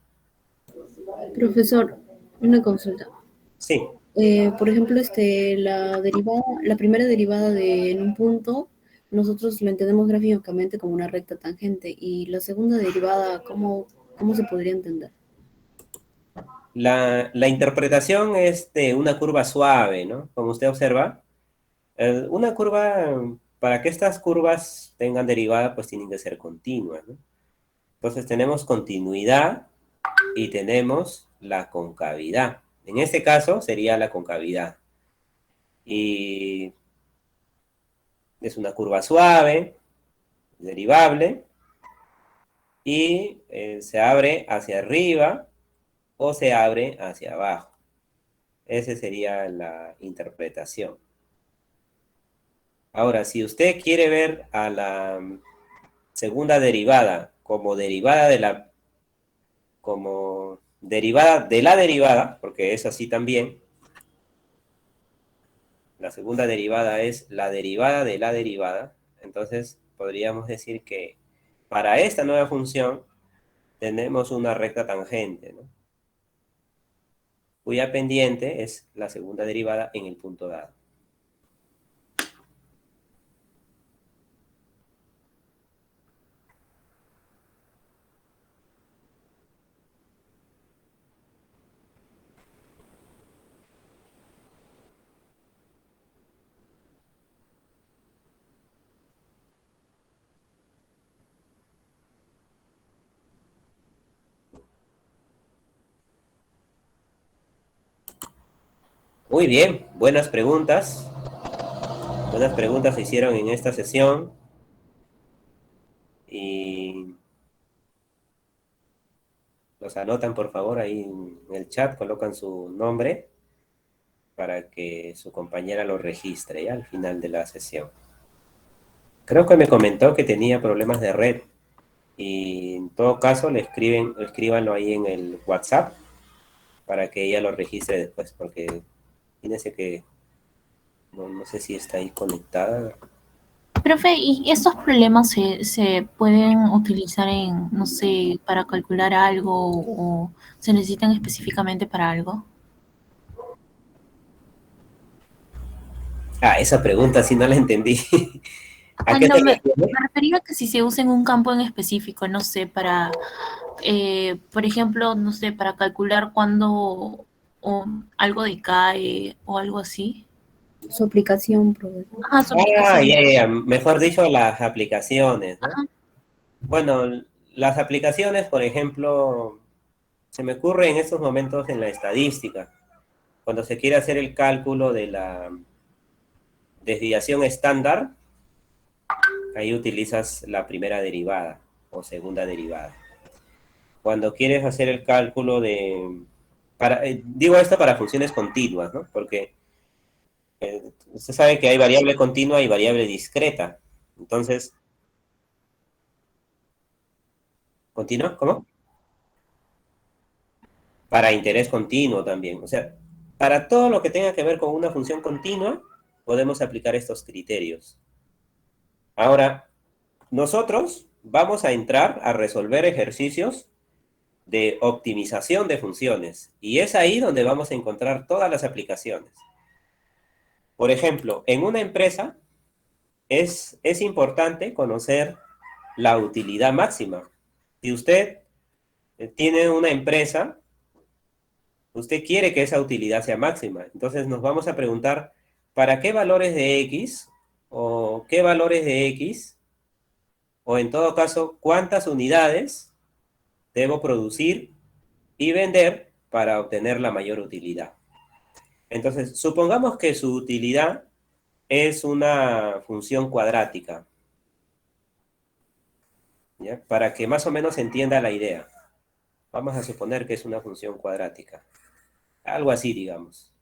[SPEAKER 2] Profesor, una consulta.
[SPEAKER 1] Sí,
[SPEAKER 2] Por ejemplo, la primera derivada en un punto, nosotros lo entendemos gráficamente como una recta tangente, y la segunda derivada, ¿cómo se podría entender?
[SPEAKER 1] la interpretación es de una curva suave, ¿no? Como usted observa, una curva, para que estas curvas tengan derivada, pues tienen que ser continuas, ¿no? Entonces tenemos continuidad y tenemos la concavidad. En este caso sería la concavidad. Y es una curva suave, derivable, y se abre hacia arriba o se abre hacia abajo. Esa sería la interpretación. Ahora, si usted quiere ver a la segunda derivada como derivada de la derivada, porque es así también, la segunda derivada es la derivada de la derivada, entonces podríamos decir que para esta nueva función tenemos una recta tangente, ¿no? Cuya pendiente es la segunda derivada en el punto dado. Muy bien, buenas preguntas. Buenas preguntas se hicieron en esta sesión. Y los anotan, por favor, ahí en el chat, colocan su nombre para que su compañera lo registre ya al final de la sesión. Creo que me comentó que tenía problemas de red y en todo caso escríbanlo ahí en el WhatsApp para que ella lo registre después, porque fíjense que no sé si está ahí conectada.
[SPEAKER 7] Profe, ¿y estos problemas se pueden utilizar en, no sé, para calcular algo o se necesitan específicamente para algo?
[SPEAKER 1] Ah, esa pregunta sí no la entendí. ¿A qué
[SPEAKER 7] No,
[SPEAKER 1] se
[SPEAKER 7] me
[SPEAKER 1] refiere?
[SPEAKER 7] refería a que si se usa en un campo en específico, no sé, para, por ejemplo, no sé, para calcular cuándo o algo decae o algo así.
[SPEAKER 2] Su aplicación, profesor.
[SPEAKER 7] Ajá, su
[SPEAKER 1] Ah,
[SPEAKER 7] aplicación.
[SPEAKER 1] ya. Mejor dicho, las aplicaciones, ¿no?
[SPEAKER 7] Ajá.
[SPEAKER 1] Bueno, las aplicaciones, por ejemplo, se me ocurre en estos momentos en la estadística, cuando se quiere hacer el cálculo de la desviación estándar, ahí utilizas la primera derivada o segunda derivada. Cuando quieres hacer el cálculo digo esto para funciones continuas, ¿no? Porque usted sabe que hay variable continua y variable discreta. Entonces, ¿continua? ¿Cómo? Para interés continuo también. O sea, para todo lo que tenga que ver con una función continua, podemos aplicar estos criterios. Ahora, nosotros vamos a entrar a resolver ejercicios de optimización de funciones. Y es ahí donde vamos a encontrar todas las aplicaciones. Por ejemplo, en una empresa es importante conocer la utilidad máxima. Si usted tiene una empresa, usted quiere que esa utilidad sea máxima. Entonces nos vamos a preguntar, ¿para qué valores de X? ¿O qué valores de X? O en todo caso, ¿cuántas unidades debo producir y vender para obtener la mayor utilidad? Entonces, supongamos que su utilidad es una función cuadrática, ¿ya? Para que más o menos se entienda la idea. Vamos a suponer que es una función cuadrática. Algo así, digamos.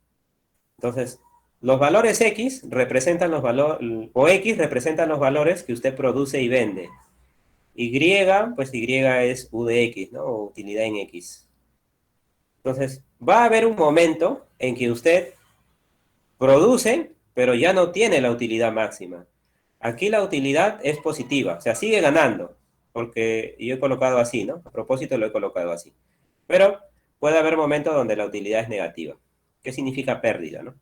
[SPEAKER 1] Entonces, los valores X representan los valores, o X representan los valores que usted produce y vende. Y, pues Y es U de X, ¿no? O utilidad en X. Entonces, va a haber un momento en que usted produce, pero ya no tiene la utilidad máxima. Aquí la utilidad es positiva, o sea, sigue ganando, porque yo he colocado así, ¿no? A propósito lo he colocado así. Pero puede haber momentos donde la utilidad es negativa. ¿Qué significa pérdida, no?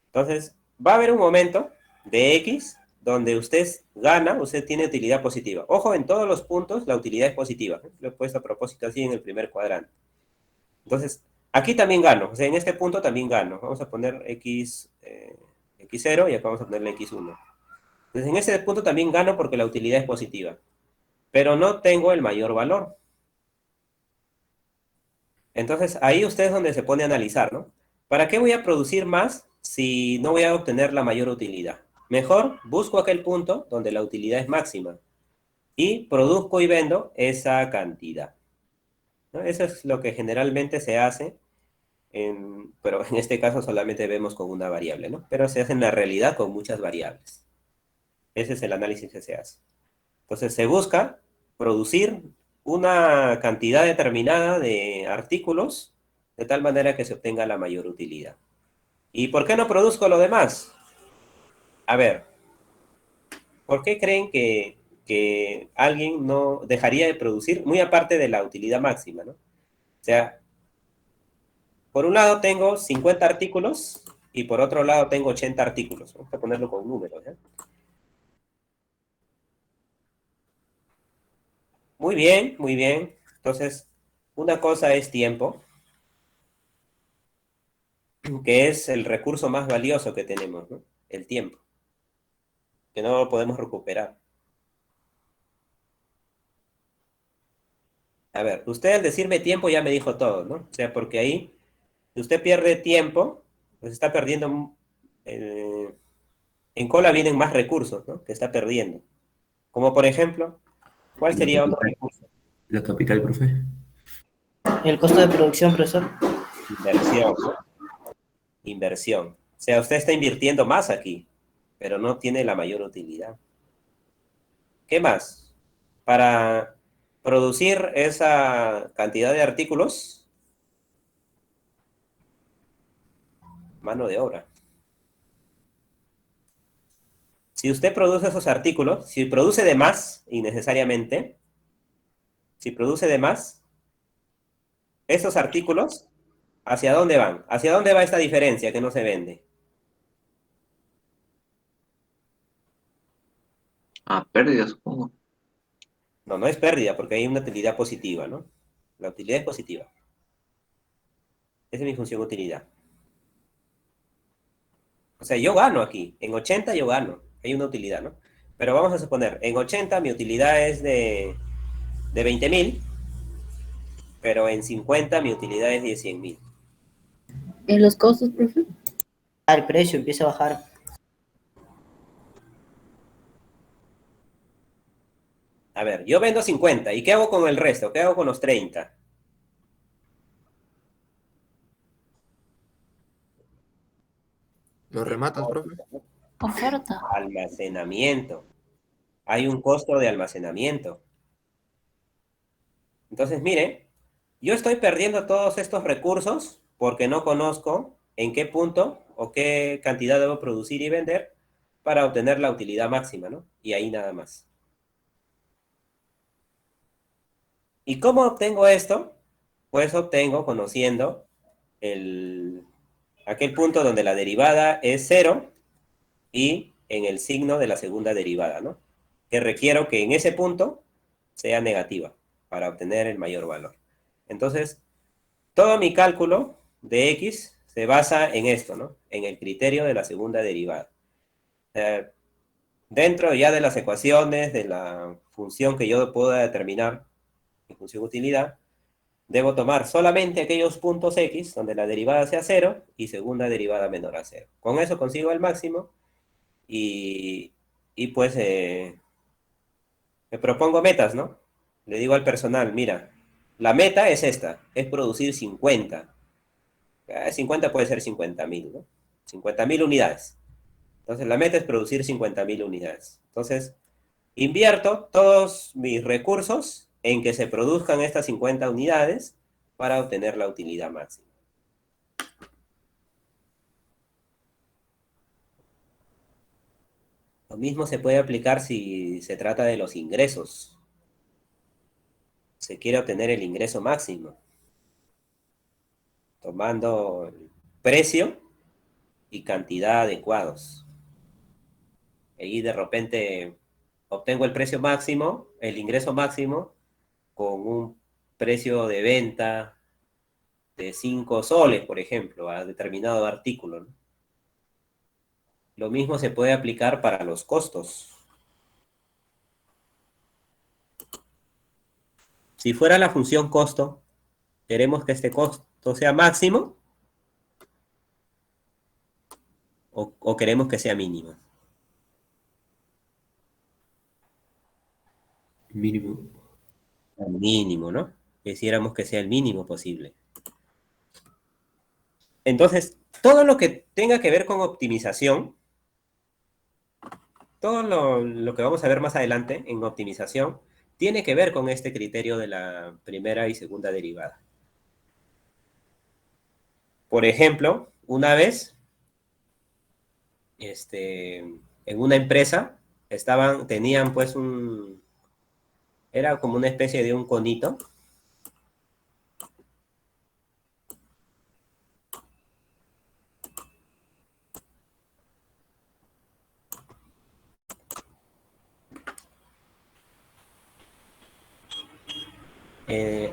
[SPEAKER 1] Entonces, va a haber un momento de X donde usted gana, usted tiene utilidad positiva. Ojo, en todos los puntos la utilidad es positiva. Lo he puesto a propósito así en el primer cuadrante. Entonces, aquí también gano, o sea, en este punto también gano. Vamos a poner X, X0 y acá vamos a ponerle X1. Entonces, en ese punto también gano porque la utilidad es positiva. Pero no tengo el mayor valor. Entonces, ahí usted es donde se pone a analizar, ¿no? ¿Para qué voy a producir más si no voy a obtener la mayor utilidad? Mejor busco aquel punto donde la utilidad es máxima y produzco y vendo esa cantidad, ¿no? Eso es lo que generalmente se hace, pero en este caso solamente vemos con una variable, ¿no? Pero se hace en la realidad con muchas variables. Ese es el análisis que se hace. Entonces se busca producir una cantidad determinada de artículos de tal manera que se obtenga la mayor utilidad. ¿Y por qué no produzco lo demás? A ver, ¿por qué creen que alguien no dejaría de producir, muy aparte de la utilidad máxima, ¿no? O sea, por un lado tengo 50 artículos y por otro lado tengo 80 artículos. Vamos a ponerlo con números, ¿eh? Muy bien, muy bien. Entonces, una cosa es tiempo, que es el recurso más valioso que tenemos, ¿no? El tiempo, que no lo podemos recuperar. A ver, usted al decirme tiempo ya me dijo todo, ¿no? O sea, porque ahí, si usted pierde tiempo, pues está perdiendo, en cola vienen más recursos, ¿no? Que está perdiendo. Como por ejemplo, ¿cuál
[SPEAKER 8] La
[SPEAKER 1] sería otro
[SPEAKER 8] capital,
[SPEAKER 1] recurso?
[SPEAKER 8] la capital, profe.
[SPEAKER 9] El costo de producción, profesor.
[SPEAKER 1] Inversión, ¿no? Inversión. O sea, usted está invirtiendo más aquí, pero no tiene la mayor utilidad. ¿Qué más? Para producir esa cantidad de artículos, mano de obra. Si usted produce esos artículos, si produce de más innecesariamente, si produce de más, esos artículos, ¿hacia dónde van? ¿Hacia dónde va esta diferencia que no se vende?
[SPEAKER 3] Ah, pérdida, supongo.
[SPEAKER 1] No, no es pérdida porque hay una utilidad positiva, ¿no? La utilidad es positiva. Esa es mi función utilidad. O sea, yo gano aquí. En 80 yo gano. Hay una utilidad, ¿no? Pero vamos a suponer, en 80 mi utilidad es de 20.000, pero en 50 mi utilidad es de 100.000.
[SPEAKER 2] ¿En los costos, profe?
[SPEAKER 9] El precio empieza a bajar.
[SPEAKER 1] A ver, yo vendo 50. ¿Y qué hago con el resto? ¿Qué hago con los 30?
[SPEAKER 4] ¿Lo rematas, profe?
[SPEAKER 7] Oferta.
[SPEAKER 1] Almacenamiento. Hay un costo de almacenamiento. Entonces, mire, yo estoy perdiendo todos estos recursos porque no conozco en qué punto o qué cantidad debo producir y vender para obtener la utilidad máxima, ¿no? Y ahí nada más. ¿Y cómo obtengo esto? Pues obtengo conociendo aquel punto donde la derivada es 0 y en el signo de la segunda derivada, ¿no? Que requiero que en ese punto sea negativa para obtener el mayor valor. Entonces, todo mi cálculo de X se basa en esto, ¿no? En el criterio de la segunda derivada. Dentro ya de las ecuaciones, de la función que yo pueda determinar, mi función utilidad, debo tomar solamente aquellos puntos X donde la derivada sea 0 y segunda derivada menor a 0. Con eso consigo el máximo y pues me propongo metas, ¿no? Le digo al personal, mira, la meta es esta, es producir 50. 50 puede ser 50.000, ¿no? 50.000 unidades. Entonces, la meta es producir 50.000 unidades. Entonces, invierto todos mis recursos en que se produzcan estas 50 unidades para obtener la utilidad máxima. Lo mismo se puede aplicar si se trata de los ingresos. Se quiere obtener el ingreso máximo, tomando el precio y cantidad adecuados. Ahí de repente obtengo el precio máximo, el ingreso máximo, con un precio de venta de 5 soles, por ejemplo, a determinado artículo, ¿no? Lo mismo se puede aplicar para los costos. Si fuera la función costo, queremos que este costo sea máximo o queremos que sea mínimo. Mínimo. Mínimo, ¿no? Quisiéramos que sea el mínimo posible. Entonces, todo lo que tenga que ver con optimización, todo lo que vamos a ver más adelante en optimización, tiene que ver con este criterio de la primera y segunda derivada. Por ejemplo, una vez, en una empresa, tenían pues era como una especie de un conito.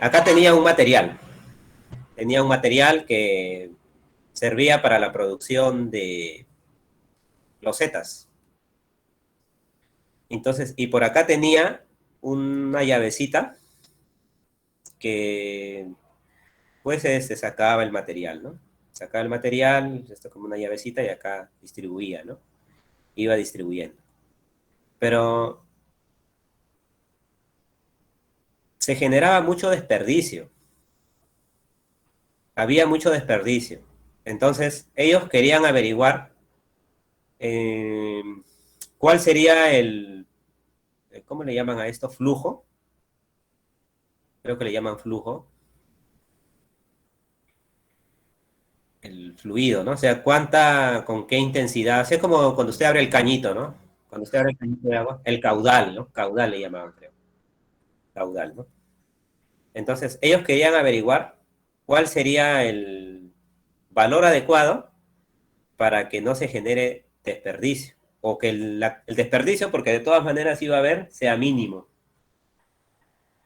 [SPEAKER 1] Acá tenía un material que servía para la producción de losetas. Entonces, y por acá tenía una llavecita que pues se sacaba el material, ¿no? Sacaba el material, esto como una llavecita y acá distribuía, ¿no? Iba distribuyendo. Pero se generaba mucho desperdicio. Había mucho desperdicio. Entonces, ellos querían averiguar cuál sería ¿cómo le llaman a esto? Flujo. Creo que le llaman flujo. El fluido, ¿no? O sea, con qué intensidad. Así es como cuando usted abre el cañito, ¿no? Cuando usted abre el cañito de agua, el caudal, ¿no? Caudal le llamaban, creo. Caudal, ¿no? Entonces, ellos querían averiguar cuál sería el valor adecuado para que no se genere desperdicio. O que el desperdicio, porque de todas maneras iba a haber, sea mínimo.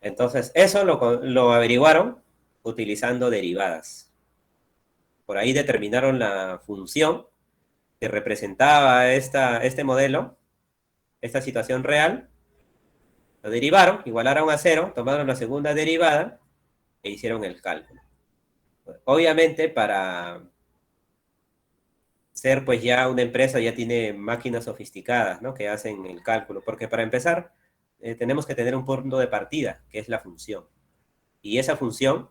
[SPEAKER 1] Entonces, eso lo averiguaron utilizando derivadas. Por ahí determinaron la función que representaba este modelo, esta situación real, lo derivaron, igualaron a cero, tomaron la segunda derivada e hicieron el cálculo. Obviamente, para ser pues ya una empresa ya tiene máquinas sofisticadas, ¿no? Que hacen el cálculo, porque para empezar tenemos que tener un punto de partida, que es la función. Y esa función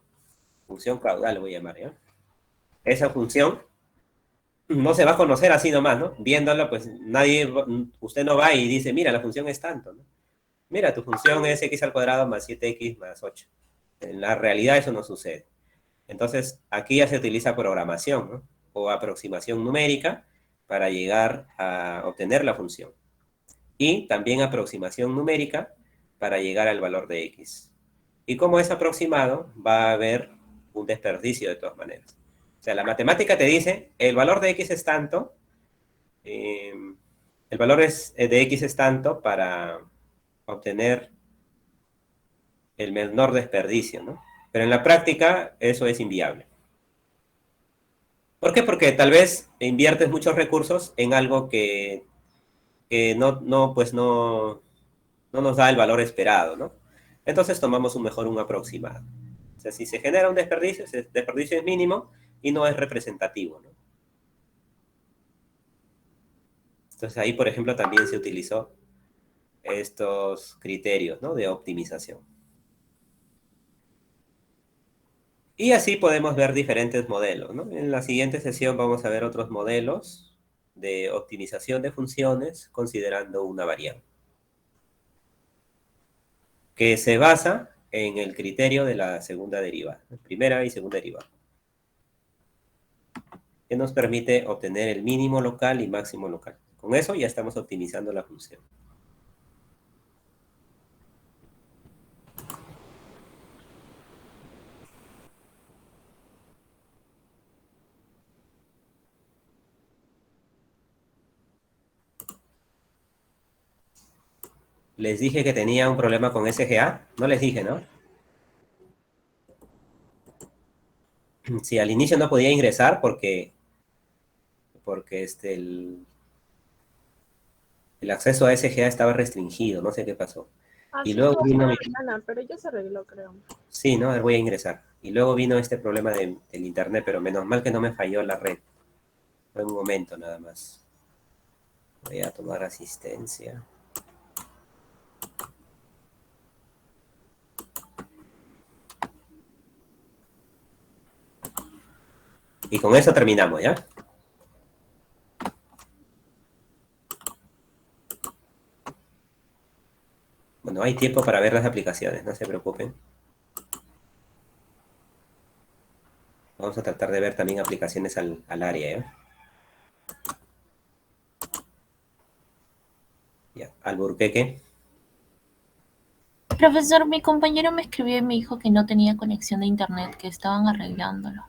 [SPEAKER 1] caudal voy a llamar, ¿ya? Esa función no se va a conocer así nomás, ¿no? Viéndolo, pues usted no va y dice, mira, la función es tanto, ¿no? Mira, tu función es x al cuadrado más 7x más 8. En la realidad eso no sucede. Entonces, aquí ya se utiliza programación, ¿no? O aproximación numérica para llegar a obtener la función. Y también aproximación numérica para llegar al valor de x. Y como es aproximado, va a haber un desperdicio de todas maneras. O sea, la matemática te dice, el valor de x es tanto, el valor de x es tanto para obtener el menor desperdicio, ¿no? Pero en la práctica eso es inviable. ¿Por qué? Porque tal vez inviertes muchos recursos en algo que no nos da el valor esperado, ¿no? Entonces tomamos un aproximado. O sea, si se genera un desperdicio, ese desperdicio es mínimo y no es representativo, ¿no? Entonces ahí, por ejemplo, también se utilizó estos criterios, ¿no? De optimización. Y así podemos ver diferentes modelos, ¿no? En la siguiente sesión vamos a ver otros modelos de optimización de funciones considerando una variable, que se basa en el criterio de la segunda derivada, primera y segunda derivada, que nos permite obtener el mínimo local y máximo local. Con eso ya estamos optimizando la función. Les dije que tenía un problema con SGA. No les dije, ¿no? Sí, al inicio no podía ingresar porque el acceso a SGA estaba restringido. No sé qué pasó.
[SPEAKER 5] Ah,
[SPEAKER 1] Y
[SPEAKER 5] sí,
[SPEAKER 1] luego
[SPEAKER 5] estuvo
[SPEAKER 1] vino
[SPEAKER 5] una
[SPEAKER 1] mi...
[SPEAKER 5] semana, pero ya se arregló, creo.
[SPEAKER 1] Sí, ¿no? A ver, voy a ingresar. Y luego vino este problema del internet, pero menos mal que no me falló la red. Fue un momento nada más. Voy a tomar asistencia. Y con eso terminamos, ¿ya? Bueno, hay tiempo para ver las aplicaciones, no se preocupen. Vamos a tratar de ver también aplicaciones al área, ¿ya? Ya, Alburquerque.
[SPEAKER 7] Profesor, mi compañero me escribió y me dijo que no tenía conexión de internet, que estaban arreglándolo.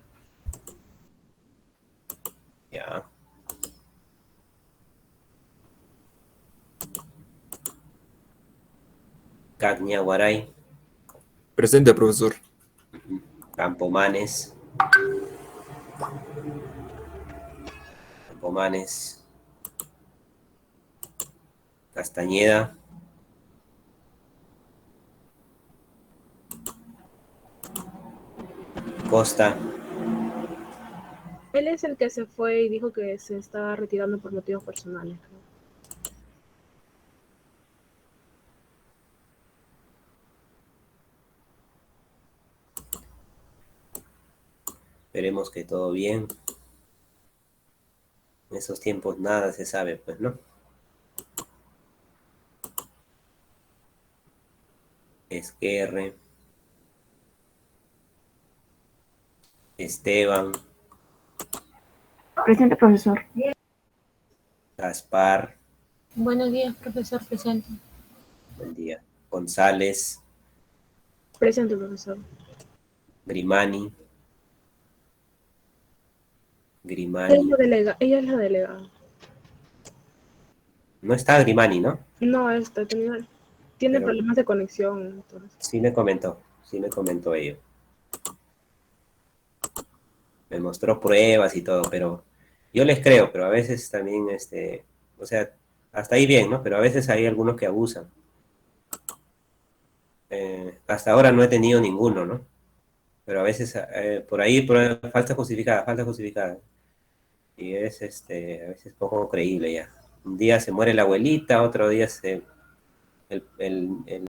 [SPEAKER 1] Ya. Cagnaguaray.
[SPEAKER 4] Presente, profesor.
[SPEAKER 1] Campomanes. Campomanes. Castañeda. Costa.
[SPEAKER 5] Él es el que se fue y dijo que se estaba retirando por motivos personales, creo.
[SPEAKER 1] Esperemos que todo bien. En esos tiempos nada se sabe, pues, ¿no? Esquerre. Esteban.
[SPEAKER 8] Presente, profesor.
[SPEAKER 1] Gaspar.
[SPEAKER 8] Buenos días, profesor, presente.
[SPEAKER 1] Buen día. González.
[SPEAKER 5] Presente, profesor.
[SPEAKER 1] Grimani.
[SPEAKER 5] Ella es la delegada.
[SPEAKER 1] No está Grimani, ¿no?
[SPEAKER 5] No, tiene
[SPEAKER 1] Pero-
[SPEAKER 5] problemas de conexión. Entonces.
[SPEAKER 1] Sí me comentó ello. Me mostró pruebas y todo, pero yo les creo, pero a veces también, o sea, hasta ahí bien, ¿no? Pero a veces hay algunos que abusan. Hasta ahora no he tenido ninguno, ¿no? Pero a veces por ahí falta justificada. Y es, a veces poco creíble ya. Un día se muere la abuelita, otro día el